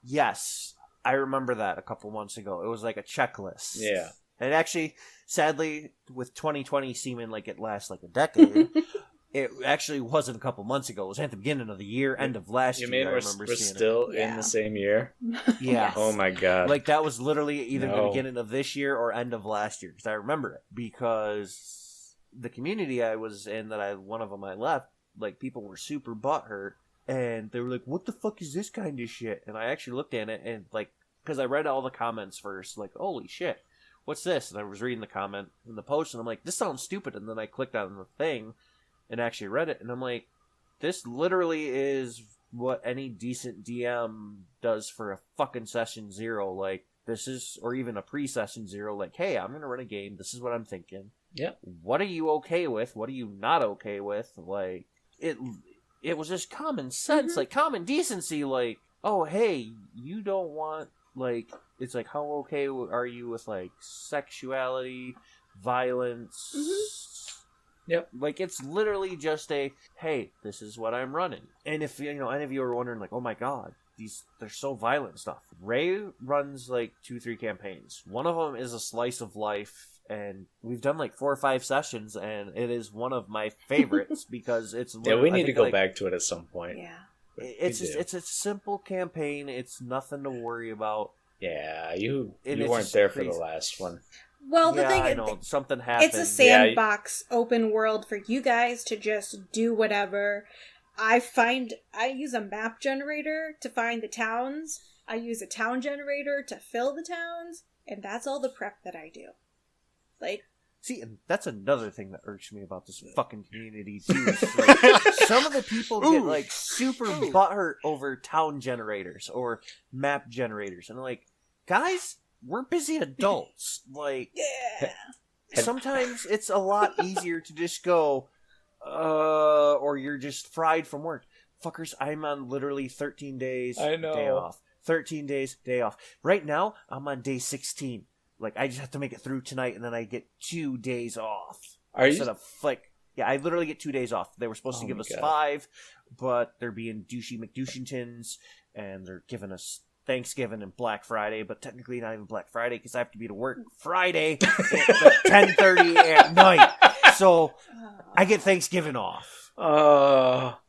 yes, I remember that a couple months ago. It was like a checklist. Yeah. And actually, sadly, with 2020 seeming like it lasts like a decade, it actually wasn't a couple months ago. It was at the beginning of the year, end of last You year. mean I we're remember seeing still Yeah. in the same year? it. Yeah. Oh my god. Like, that was literally either the No. beginning of this year or end of last year, because I remember it. Because the community I was in, one of them I left, like, people were super butthurt, and they were like, what the fuck is this kind of shit? And I actually looked at it, and, like, because I read all the comments first, like, holy shit, what's this? And I was reading the comment in the post, and I'm like, this sounds stupid, and then I clicked on the thing, and actually read it, and I'm like, this literally is what any decent DM does for a fucking session 0. Like, this is, or even a pre-session 0, like, hey, I'm gonna run a game, this is what I'm thinking. Yeah. What are you okay with? What are you not okay with? Like, it was just common sense, like, common decency, like, oh, hey, you don't want, like, it's like, how okay are you with, like, sexuality, violence? Yep. Like, it's literally just a, hey, this is what I'm running. And if, any of you are wondering, like, oh my god, they're so violent and stuff. Ray runs, like, 2-3 campaigns. One of them is a slice of life, and we've done, like, 4 or 5 sessions, and it is one of my favorites, because it's... Yeah, we need to go back to it at some point. Yeah. It's a simple campaign. It's nothing to worry about. Yeah, you weren't there for the last one. Well, the thing I is, know, something happened. it's a sandbox open world for you guys to just do whatever. I use a map generator to find the towns. I use a town generator to fill the towns, and that's all the prep that I do. Like, see, and that's another thing that irks me about this fucking community too. Like, some of the people get like super butthurt over town generators or map generators, and like, guys, we're busy adults. Like, yeah. Sometimes it's a lot easier to just go, or you're just fried from work. Fuckers, I'm on literally 13 days, I know. day off. 13 days, day off. Right now, I'm on day 16. Like, I just have to make it through tonight, and then I get 2 days off. Instead of, like, yeah, I literally get 2 days off. They were supposed to give us 5, but they're being douchey McDouchingtons, and they're giving us Thanksgiving and Black Friday, but technically not even Black Friday, because I have to be to work Friday at 10:30 at night. So, I get Thanksgiving off. Are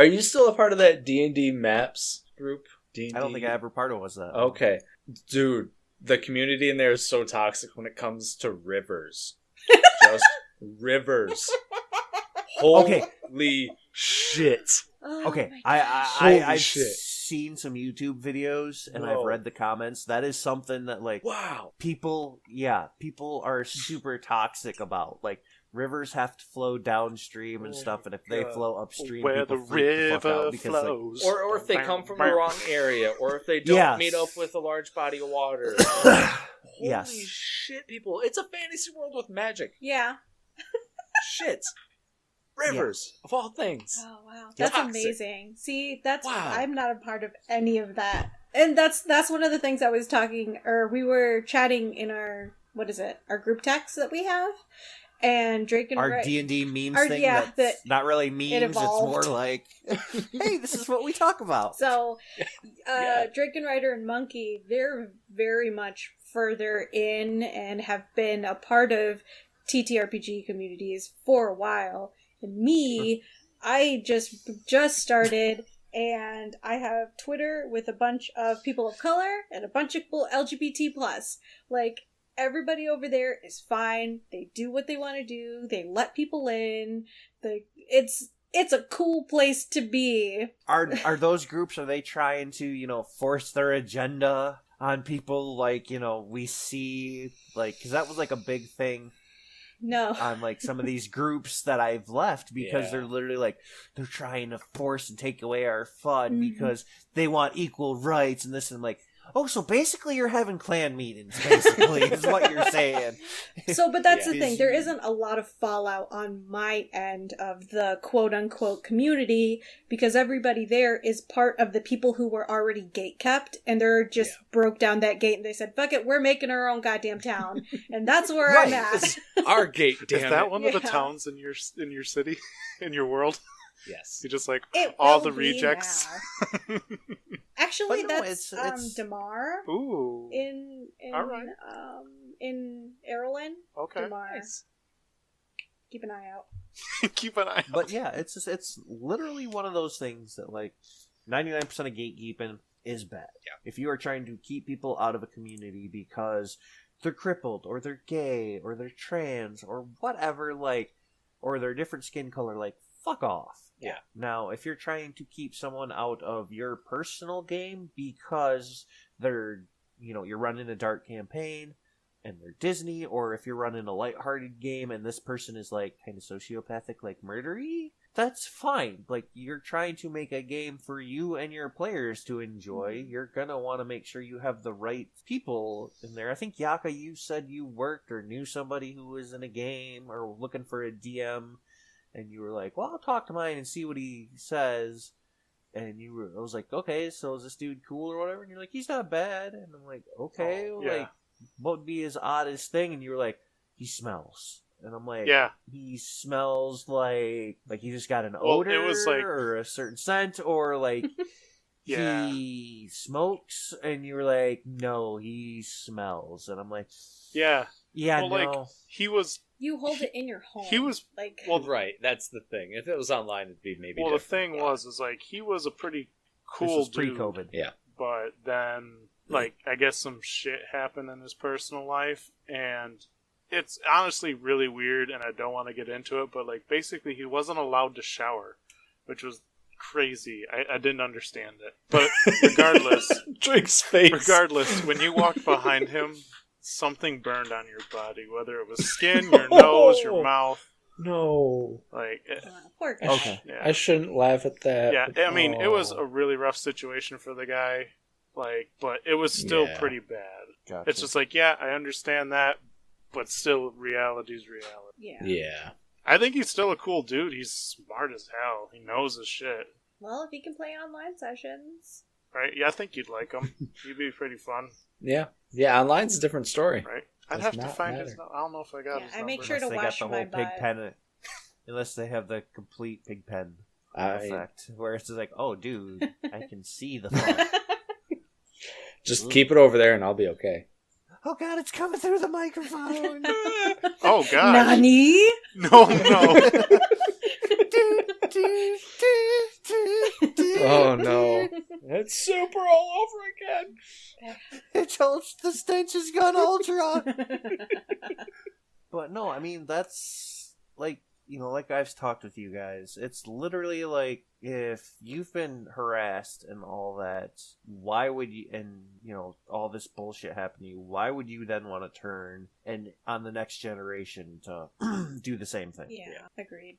you still a part of that D&D Maps group? D&D? I don't think I ever part of was that. Okay. Dude, the community in there is so toxic when it comes to rivers. Just rivers. Holy shit. Okay, Oh I've seen some YouTube videos, and I've read the comments. That is something that, like, wow, people are super toxic about. Like, rivers have to flow downstream and stuff, and if they flow upstream, where the river flows, like, or if they come from the wrong area, or if they don't meet up with a large body of water. Holy shit, people! It's a fantasy world with magic. Yeah. Shit. Rivers, of all things. Oh, wow. That's Toxic. Amazing. See, that's... Wow. I'm not a part of any of that. And that's one of the things I was we were chatting in our, our group text that we have. And Drake and our D&D memes thing that's not really memes, it's more like, hey, this is what we talk about. So, Drake and Ryder and Monkey, they're very much further in and have been a part of TTRPG communities for a while. And me, I just started, and I have Twitter with a bunch of people of color and a bunch of people LGBT+. Like, everybody over there is fine. They do what they want to do. They let people in. It's a cool place to be. Are those groups, are they trying to, force their agenda on people? Like, we see, like, because that was like a big thing. No. On like some of these groups that I've left, because they're literally like, they're trying to force and take away our fun because they want equal rights and this, and I'm like, oh, so basically you're having clan meetings, basically, is what you're saying. So, but that's the thing. There isn't a lot of fallout on my end of the quote-unquote community, because everybody there is part of the people who were already gate-kept, and they're just broke down that gate, and they said, fuck it, we're making our own goddamn town. And that's where I'm at. It's our gate, damn Is that it. one of the towns in your city, in your world? Yes. You just like it all the rejects. Actually, no, that's it's Damar. Ooh. In all right. In Erlin. Okay. Damar. Nice. Keep an eye out. Keep an eye out. But yeah, it's literally one of those things that, like, 99% of gatekeeping is bad. Yeah. If you are trying to keep people out of a community because they're crippled, or they're gay, or they're trans, or whatever, like, or they're different skin color, like, fuck off. Yeah. Now, if you're trying to keep someone out of your personal game because they're, you're running a dark campaign and they're Disney, or if you're running a lighthearted game and this person is, like, kind of sociopathic, like murdery, that's fine. Like, you're trying to make a game for you and your players to enjoy. You're gonna want to make sure you have the right people in there. I think, Yaka, you said you worked or knew somebody who was in a game or looking for a DM, and you were like, well, I'll talk to mine and see what he says. And I was like, okay, so is this dude cool or whatever? And you're like, he's not bad. And I'm like, okay, like, what would be his oddest thing? And you were like, he smells. And I'm like, he smells like he just got an odor, it was like, or a certain scent, or like he smokes. And you were like, no, he smells. And I'm like, well, no. Like, he was. You hold it in your home. He was like, well, right. That's the thing. If it was online, it'd be maybe. Well, different. the thing was like he was a pretty cool dude. Pre-COVID, yeah. But then, like, I guess some shit happened in his personal life, and it's honestly really weird, and I don't want to get into it. But like, basically, he wasn't allowed to shower, which was crazy. I didn't understand it. But regardless, Drake's face. Regardless, when you walked behind him, something burned on your body, whether it was skin, your nose, your mouth. No. Like, poor guy. Okay. Yeah. I shouldn't laugh at that. Yeah, I mean, it was a really rough situation for the guy, like, but it was still pretty bad. Gotcha. It's just like, I understand that, but still, reality's reality. Yeah. I think he's still a cool dude. He's smart as hell. He knows his shit. Well, if he can play online sessions. Right? Yeah, I think you'd like him. He'd be pretty fun. Yeah. Yeah, online's a different story. Right? I'd have to find his number. I don't know if I got his number. I make sure unless to they wash got the my whole pig butt. pen, unless they have the complete pig pen effect, where it's just like, oh, dude, I can see the fun. Just keep it over there and I'll be okay. Oh god, it's coming through the microphone. Oh god. Nani? No. Oh no. It's super all over again. The stench has gone ultra. But no, I mean, that's like, like I've talked with you guys, it's literally like, if you've been harassed and all that, why would you, and all this bullshit happened to you, why would you then want to turn and on the next generation to do the same thing? Yeah, agreed.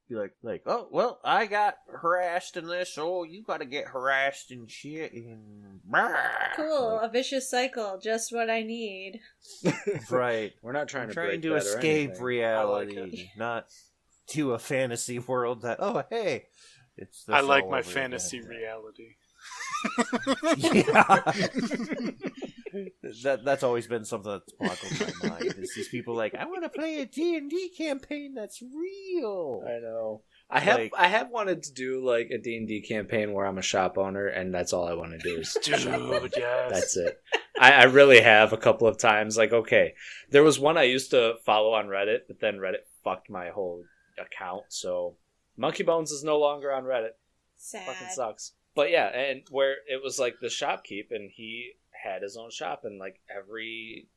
Be like, oh, well, I got harassed in this, so you gotta get harassed and shit, and cool, a vicious cycle, just what I need. Right. We're not trying to escape reality, not to a fantasy world that, oh, hey, it's this. I like all my over fantasy again. reality. Yeah. That's always been something that's boggled my mind. Is these people like, I want to play a D&D campaign that's real. I know. I have wanted to do like a D&D campaign where I'm a shop owner and that's all I want to do is dude, yes. That's it. I really have a couple of times. Like, okay, there was one I used to follow on Reddit, but then Reddit fucked my whole account, so Monkey Bones is no longer on Reddit. Sad. Fucking sucks. But yeah, and where it was like the shopkeep, and he had his own shop, and like every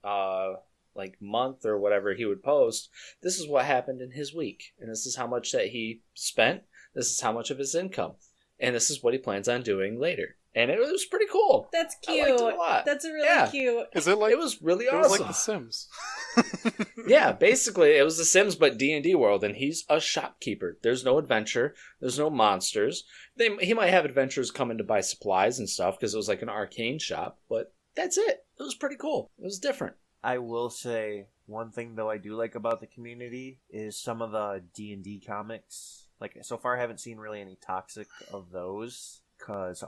like month or whatever he would post, this is what happened in his week, and this is how much that he spent, this is how much of his income, and this is what he plans on doing later. And it was pretty cool. That's cute. I liked it a lot. That's really cute. Is it like it was really awesome? It was like The Sims. Yeah, basically it was The Sims but D&D world, and he's a shopkeeper. There's no adventure. There's no monsters. He might have adventurers coming to buy supplies and stuff because it was like an arcane shop, but that's it. It was pretty cool. It was different. I will say one thing though I do like about the community is some of the D&D comics. Like, so far I haven't seen really any toxic of those. Because,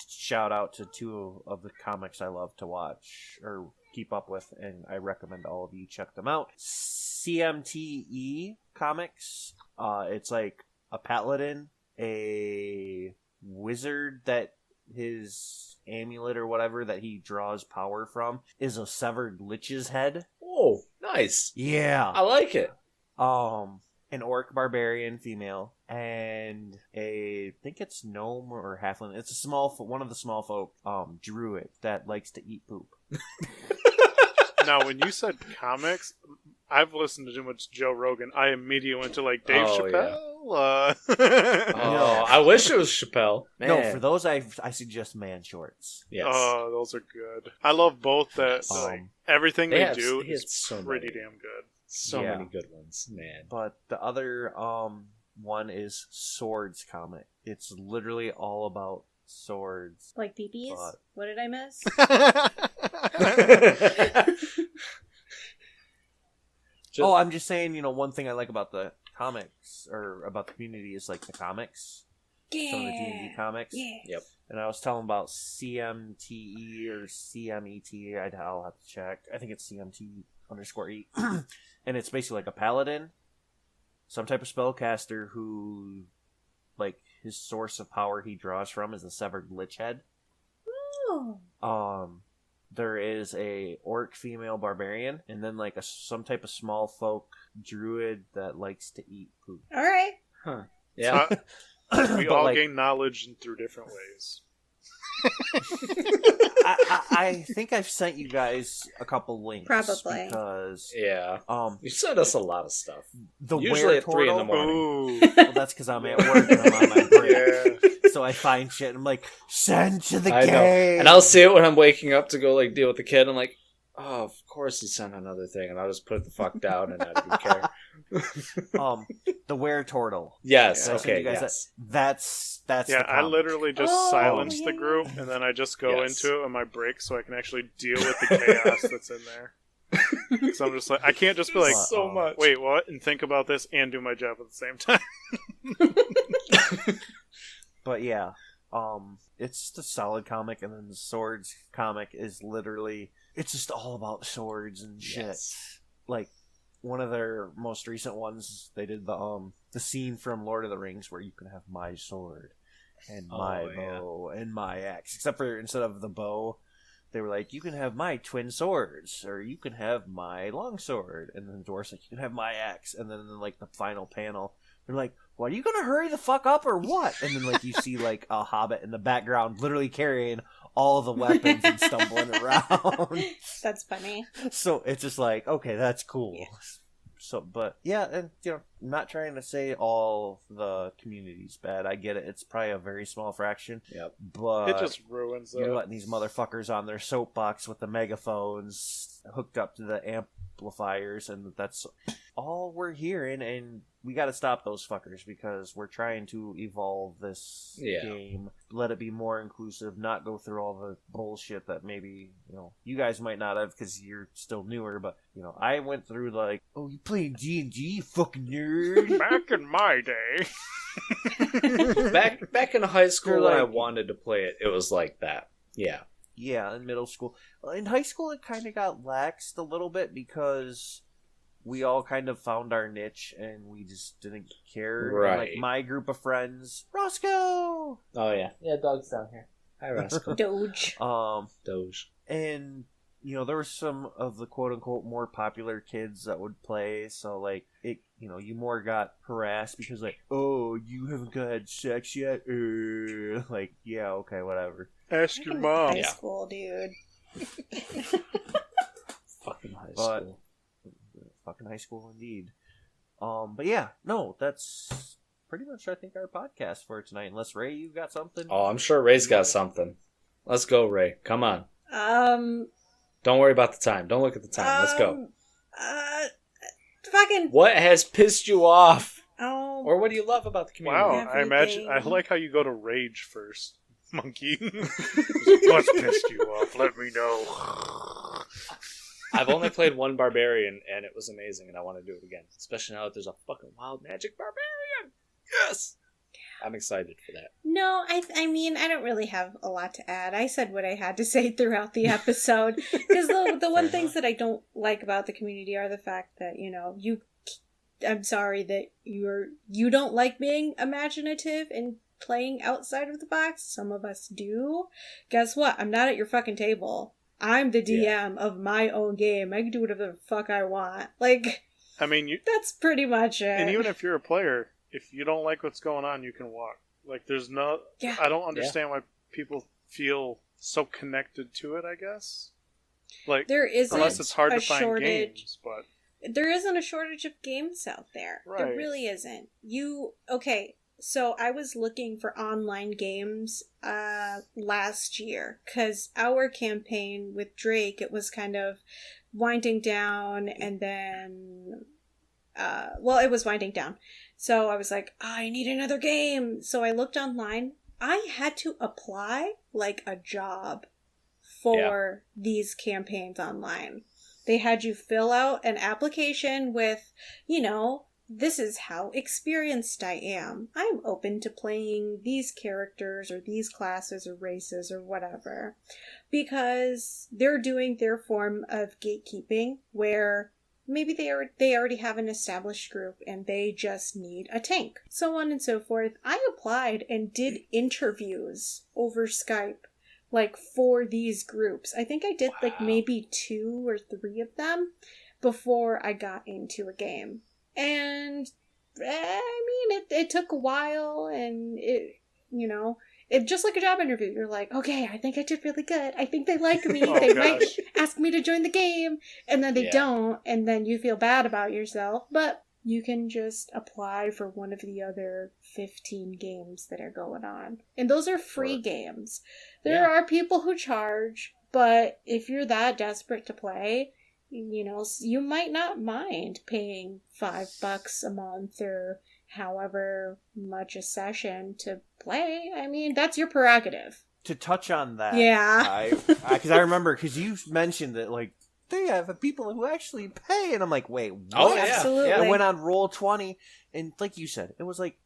shout out to two of the comics I love to watch or keep up with, and I recommend all of you check them out. CMTE Comics. It's like a paladin, a wizard that his amulet or whatever that he draws power from is a severed lich's head. Oh, nice. Yeah. I like it. An orc barbarian female, and I think it's gnome or halfling. It's a one of the small folk, druid that likes to eat poop. Now, when you said comics, I've listened to too much Joe Rogan. I immediately went to like Dave Chappelle. Yeah. I wish it was Chappelle. Man. No, for those I suggest Man Shorts. Yes. Oh, those are good. I love both. That everything they do is so pretty damn good. So many good ones, man. But the other one is Swords comic. It's literally all about swords. Like peepees? But... What did I miss? Oh, I'm just saying, you know, one thing I like about the comics, or about the community, is like the comics. Yeah. Some of the D&D comics. Yeah. Yep. And I was telling about CMTE or CMET. I'll have to check. I think it's CMT_E. And it's basically like a paladin, some type of spellcaster who, like, his source of power he draws from is a severed lich head. Oh. There is a orc female barbarian, and then like some type of small folk druid that likes to eat poop. All right. Huh. Yeah. We But, all like, gain knowledge through different ways. I think I've sent you guys a couple links. Probably. Because Yeah. You sent us a lot of stuff. the Usually were at 3 in the turtle. morning. Ooh. Well, that's because I'm at work and I'm on my break. Yeah. So I find shit and I'm like, send to the I know. game. And I'll see it when I'm waking up to go like deal with the kid. I'm like, oh, of course he sent another thing, and I'll just put it the fuck down and not even care. The were turtle. Yes. I sent Okay. you guys Yes. That's Yeah, the I comic. literally just Oh, silence the yeah. group, and then I just go Yes. into it on my break so I can actually deal with the chaos that's in there. So I'm just like, I can't just be like, so much. wait, what? And think about this and do my job at the same time. But yeah, it's just a solid comic, and then the Swords comic is literally, it's just all about swords and shit. Yes. Like, one of their most recent ones, they did the scene from Lord of the Rings where you can have my sword and my bow and my axe. Except for instead of the bow, they were like, you can have my twin swords, or you can have my long sword. And then the dwarf's like, you can have my axe. And then in like the final panel, they're like, well, are you gonna hurry the fuck up or what? And then like you see like a hobbit in the background literally carrying all the weapons and stumbling around. That's funny. So it's just like, okay, that's cool. Yeah. So, but yeah, and you know, I'm not trying to say all the community's bad. I get it. It's probably a very small fraction. Yep. But It just ruins you're it. letting these motherfuckers on their soapbox with the megaphones hooked up to the amplifiers, and that's all we're hearing, and we got to stop those fuckers because we're trying to evolve this game, let it be more inclusive, not go through all the bullshit that maybe, you know, you guys might not have because you're still newer, but, you know, I went through like, oh, you playing D&D, you fucking nerd. Back in my day. Back in high school You're when I like- wanted to play it, it was like that. Yeah. Yeah, in middle school. In high school, it kind of got laxed a little bit because we all kind of found our niche and we just didn't care. And, Right. like my group of friends, Roscoe. Oh yeah. Yeah, dog's down here. Hi, Rascal. Doge. Doge. And you know, there were some of the quote unquote more popular kids that would play. So like it, you know, you more got harassed because like, oh, you haven't got sex yet. Like, yeah, okay, whatever. Ask your mom. High Yeah. school, dude. Fucking high But- school. Fucking high school indeed. But yeah, no, that's pretty much I think our podcast for tonight. Unless Ray, you got something? Oh, I'm sure Ray's got something. Let's go, Ray. Come on. Don't worry about the time. Don't look at the time. Let's go. Fucking. What has pissed you off? Oh. Or what do you love about the community? Wow, I imagine. I Everything. like how you go to rage first, monkey. What's pissed you off? Let me know. I've only played one barbarian, and it was amazing, and I want to do it again. Especially now that there's a fucking wild magic barbarian. Yes! I'm excited for that. No, I mean, I don't really have a lot to add. I said what I had to say throughout the episode. Because the one things that I don't like about the community are the fact that, you know, I'm sorry that you don't like being imaginative and playing outside of the box. Some of us do. Guess what? I'm not at your fucking table. I'm the DM of my own game. I can do whatever the fuck I want. Like, I mean, that's pretty much it. and even if you're a player, if you don't like what's going on, you can walk. Like, there's no... Yeah. I don't understand why people feel so connected to it, I guess. Like, there isn't unless it's hard a to find shortage. games, but... There isn't a shortage of games out there. There Right. really isn't. Okay, so I was looking for online games last year because our campaign with Drake, it was kind of winding down, and then it was winding down. So I was like, I need another game. So I looked online. I had to apply like a job for these campaigns online. They had you fill out an application with, this is how experienced I am. I'm open to playing these characters or these classes or races or whatever. Because they're doing their form of gatekeeping where maybe they already have an established group and they just need a tank. So on and so forth. I applied and did interviews over Skype, like for these groups. I think I did like maybe 2 or 3 of them before I got into a game. And it took a while, and it just like a job interview. You're like, okay, I think I did really good. I think they like me. They might ask me to join the game, and then they don't, and then you feel bad about yourself. But you can just apply for one of the other 15 games that are going on. And those are free games. There are people who charge, but if you're that desperate to play, you might not mind paying $5 a month or however much a session to play. I mean, that's your prerogative. To touch on that, because I remember, because you mentioned that, like, they have people who actually pay, and I'm like, wait, what? Oh, yeah. Absolutely. I went on Roll20, and like you said, it was like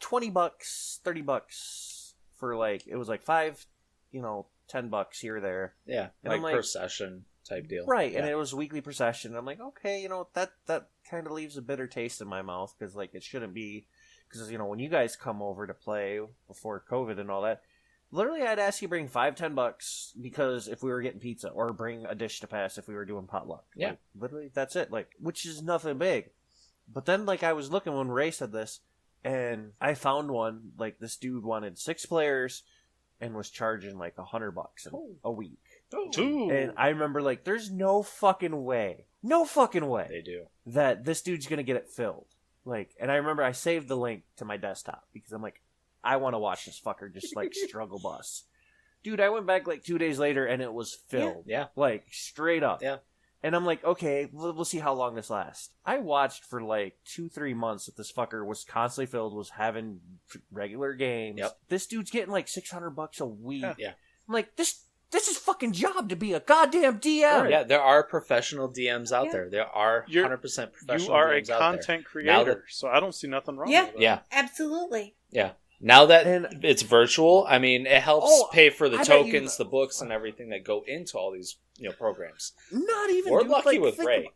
$20, $30 for like, it was like $5, $10 here or there. Yeah, and like per session type deal. Right, and it was weekly per session. And I'm like, okay, that kind of leaves a bitter taste in my mouth, because like it shouldn't be, because when you guys come over to play before COVID and all that, literally I'd ask you to bring $5-10 because if we were getting pizza, or bring a dish to pass if we were doing potluck. Yeah, like, literally that's it. Like, which is nothing big. But then like I was looking when Ray said this, and I found one, like this dude wanted 6 players and was charging like $100 a week. Ooh. And I remember, like, there's no fucking way they do that this dude's gonna get it filled. Like, and I remember I saved the link to my desktop because I'm like, I want to watch this fucker just like struggle bus. Dude, I went back like 2 days later and it was filled. Yeah. Like, straight up. Yeah. And I'm like, okay, we'll see how long this lasts. I watched for like 2-3 months that this fucker was constantly filled, was having regular games. Yep. This dude's getting like $600 a week. Yeah. I'm like, this is fucking job to be a goddamn DM. Right. Yeah, there are professional DMs out there. There are 100% professional You are DMs a content creator, so I don't see nothing wrong with that. Yeah. Absolutely. Yeah. Now that it's virtual, I mean, it helps pay for the tokens, the books, and everything that go into all these programs. Not even. We're lucky with Ray.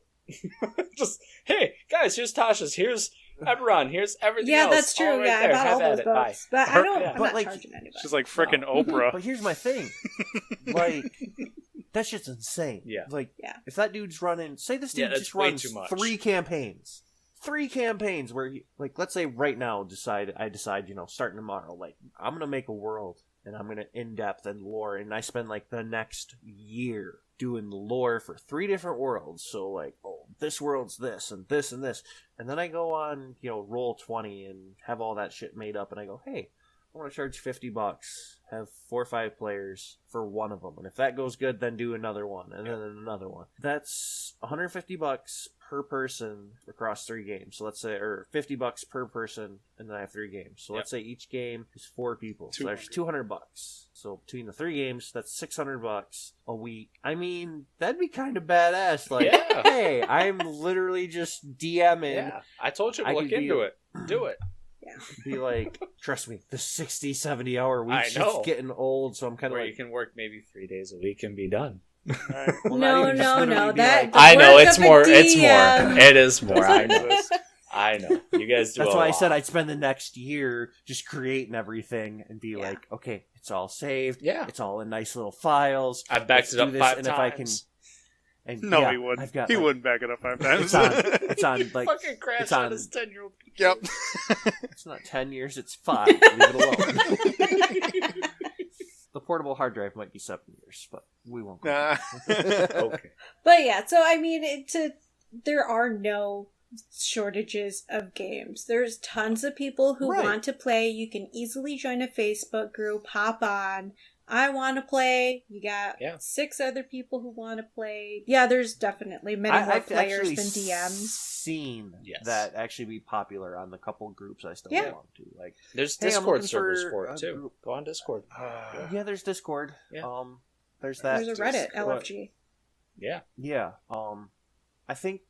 Just, hey, guys, here's Tasha's. Here's Eberron. Here's everything else. Yeah, that's true. All right I there. bought all those books. But I'm not like, charging anybody. She's like frickin' Oprah. But here's my thing. Like, that shit's insane. Yeah. Like, if that dude's running... Say this dude just runs 3 campaigns. 3 campaigns where, like, let's say right now I decide, starting tomorrow, like, I'm going to make a world, and I'm going to in-depth and lore, and I spend, like, the next year doing the lore for 3 different worlds. So, like, this world's this, and this, and this. And then I go on, Roll20 and have all that shit made up, and I go, hey, I want to charge $50, have 4 or 5 players for one of them. And if that goes good, then do another one, and then another one. That's $150 per person across 3 games. So let's say, or $50 per person, and then I have 3 games. So let's say each game is 4 people. So there's $200. So between the 3 games, that's $600 a week. I mean, that'd be kind of badass. Like, hey, I'm literally just DMing. Yeah, I told you to look into it. Do it. Yeah. Be like, trust me, the 60, 70 hour week's I know. just getting old, so I'm kind of Where like... you can work maybe 3 days a week and be done. Well, no. That I know, work it's of a more. DM. It's more. It is more. I know. I know. You guys do. That's a why I lot. said I'd spend the next year just creating everything and be like, okay, it's all saved. Yeah. It's all in nice little files. I've backed it up 5 times. If I can... And No, he wouldn't. He wouldn't back it up 5 times. It's on like... Fucking crash on his 10-year-old. Yep. It's not 10 years, it's 5. Leave it alone. The portable hard drive might be 7 years, but we won't go. Okay. But yeah, so I mean, there are no shortages of games. There's tons of people who want to play. You can easily join a Facebook group, hop on. I want to play. You got 6 other people who want to play. Yeah, there's definitely many more players than DMs. Seen that actually be popular on the couple groups I still belong to. Like, there's Discord servers for it too. Group. Go on Discord. Yeah, there's Discord. Yeah. There's that. There's a Reddit, LFG. Yeah. Yeah. I think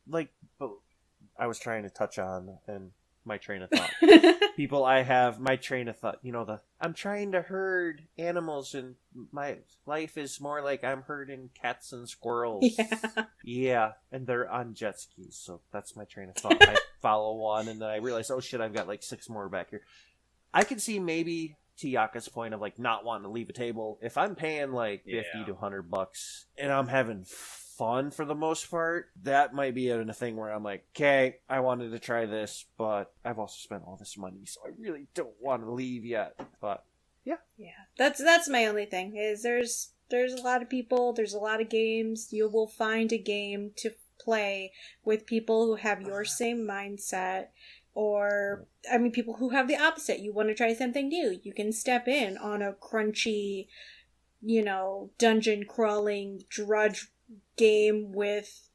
I was trying to touch on and my train of thought. People I have my train of thought. I'm trying to herd animals and my life is more like I'm herding cats and squirrels. Yeah, and they're on jet skis, so that's my train of thought. I follow one and then I realize, oh shit, I've got 6 more back here. I could see maybe to Yaka's point of not wanting to leave a table. If I'm paying $50 to $100 and I'm having fun for the most part, that might be a thing where I'm like, okay, I wanted to try this, but I've also spent all this money, so I really don't want to leave yet. But yeah, that's my only thing. Is there's a lot of people, there's a lot of games. You will find a game to play with people who have your same mindset, or people who have the opposite. You want to try something new, you can step in on a crunchy, dungeon crawling drudge game with,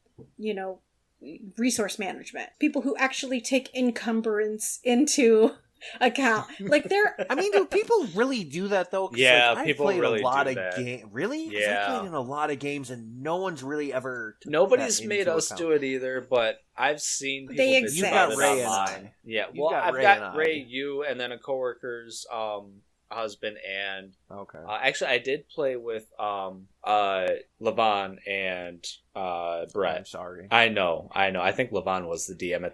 resource management. People who actually take encumbrance into account. Do people really do that though? Yeah, people played really a lot do of that. Really? Yeah. I played in a lot of games and no one's really ever. Nobody's made us do it either, but I've seen people. They exist. You got Ray and online. I. Yeah, You've got I've Ray got and Ray, I. you, and then a coworker's husband, and okay. Actually, I did play with Levon and Brett. I'm sorry. I know. I think Levon was the DM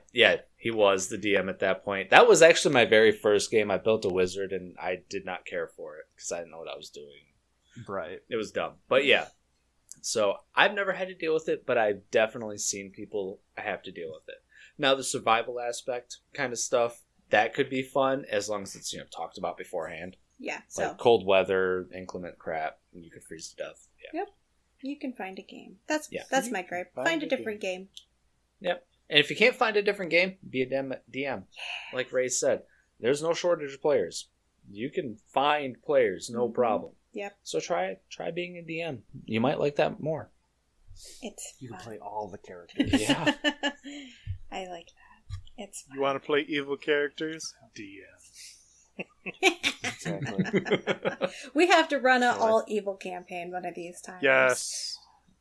he was the DM at that point. That was actually my very first game. I built a wizard, and I did not care for it because I didn't know what I was doing. Right. It was dumb. But yeah. So I've never had to deal with it, but I've definitely seen people have to deal with it. Now, the survival aspect kind of stuff, that could be fun as long as it's talked about beforehand. Yeah. So Like cold weather, inclement crap, and you could freeze to death. Yeah. Yep. You can find a game. That's my gripe. Find Find a a different game. Yep. And if you can't find a different game, be a DM. Like Ray said, there's no shortage of players. You can find players, no problem. Yep. So try being a DM. You might like that more. It's You can fun. play all the characters. Yeah. I like that. It's fun. You want to play evil characters? DM. Exactly. We have to run an So all evil campaign one of these times. Yes.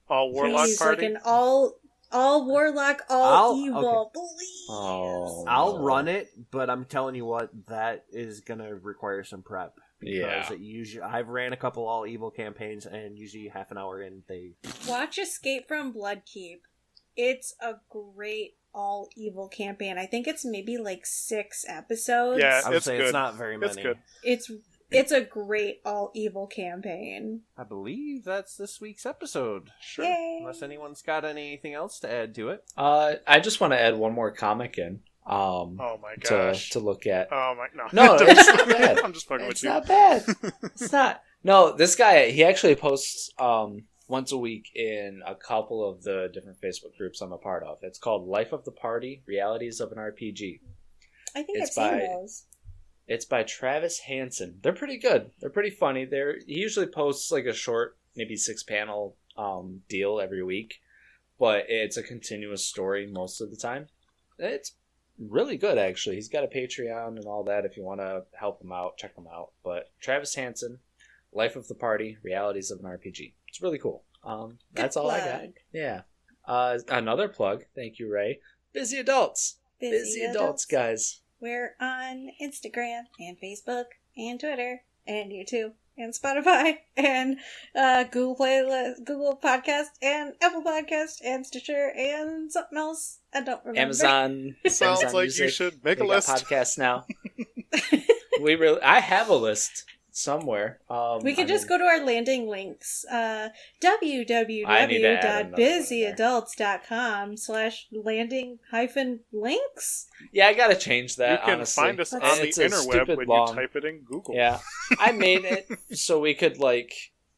All warlock Please, party. like an all warlock, evil. Please. Oh. I'll run it, but I'm telling you what, that is gonna require some prep. Yeah. Because I've ran a couple all evil campaigns, and usually half an hour in, they. Watch Escape from Bloodkeep. It's a great all evil campaign. I think it's maybe 6 episodes. Yeah, I would it's say good. it's not very many. It's good. It's a great all evil campaign. I believe that's this week's episode. Sure. Yay! Unless anyone's got anything else to add to it. I just want to add one more comic in. Oh my gosh. To look at. Oh my No, it's not bad. I'm just fucking It's with you. not bad. It's not. No, this guy, he actually posts once a week in a couple of the different Facebook groups I'm a part of. It's called Life of the Party, Realities of an RPG. I think It's I've seen by- those. It's by Travis Hansen. They're pretty good. They're pretty funny. He usually posts a short, maybe 6-panel deal every week, but it's a continuous story most of the time. It's really good, actually. He's got a Patreon and all that if you want to help him out, check him out. But Travis Hansen, Life of the Party, Realities of an RPG. It's really cool. That's all I got. plug. Yeah. Another plug. Thank you, Ray. Busy Adults. Busy Adults, guys. We're on Instagram and Facebook and Twitter and YouTube and Spotify and Google Podcast and Apple Podcast and Stitcher and something else. I don't remember. Amazon. Sounds Amazon like Music. you should make a We got list. podcasts now. I have a list somewhere. We could just go to our landing links. www.busyadults.com/landing-links. Yeah, I gotta change You that. can honestly. find us on the It's a interweb stupid when long- you type it in Google. Yeah, I made it so we could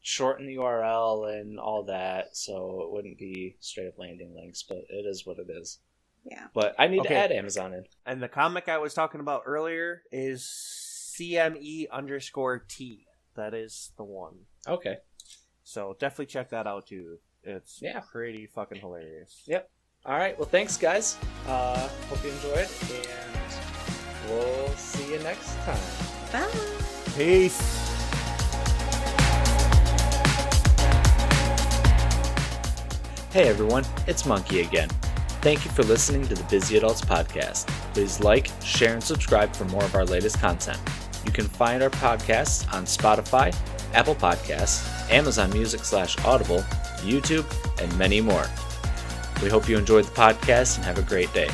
shorten the URL and all that, so it wouldn't be straight up landing links. But it is what it is. Yeah. But I need to Okay. add Amazon in. And the comic I was talking about earlier is CME_T. That is the one. Okay. So definitely check that out too. It's pretty fucking hilarious. Yep. All right. Well, thanks, guys. Hope you enjoyed, and we'll see you next time. Bye. Peace. Hey everyone, it's Monkey again. Thank you for listening to the Busy Adults podcast. Please like, share, and subscribe for more of our latest content. You can find our podcasts on Spotify, Apple Podcasts, Amazon Music/Audible, YouTube, and many more. We hope you enjoyed the podcast and have a great day.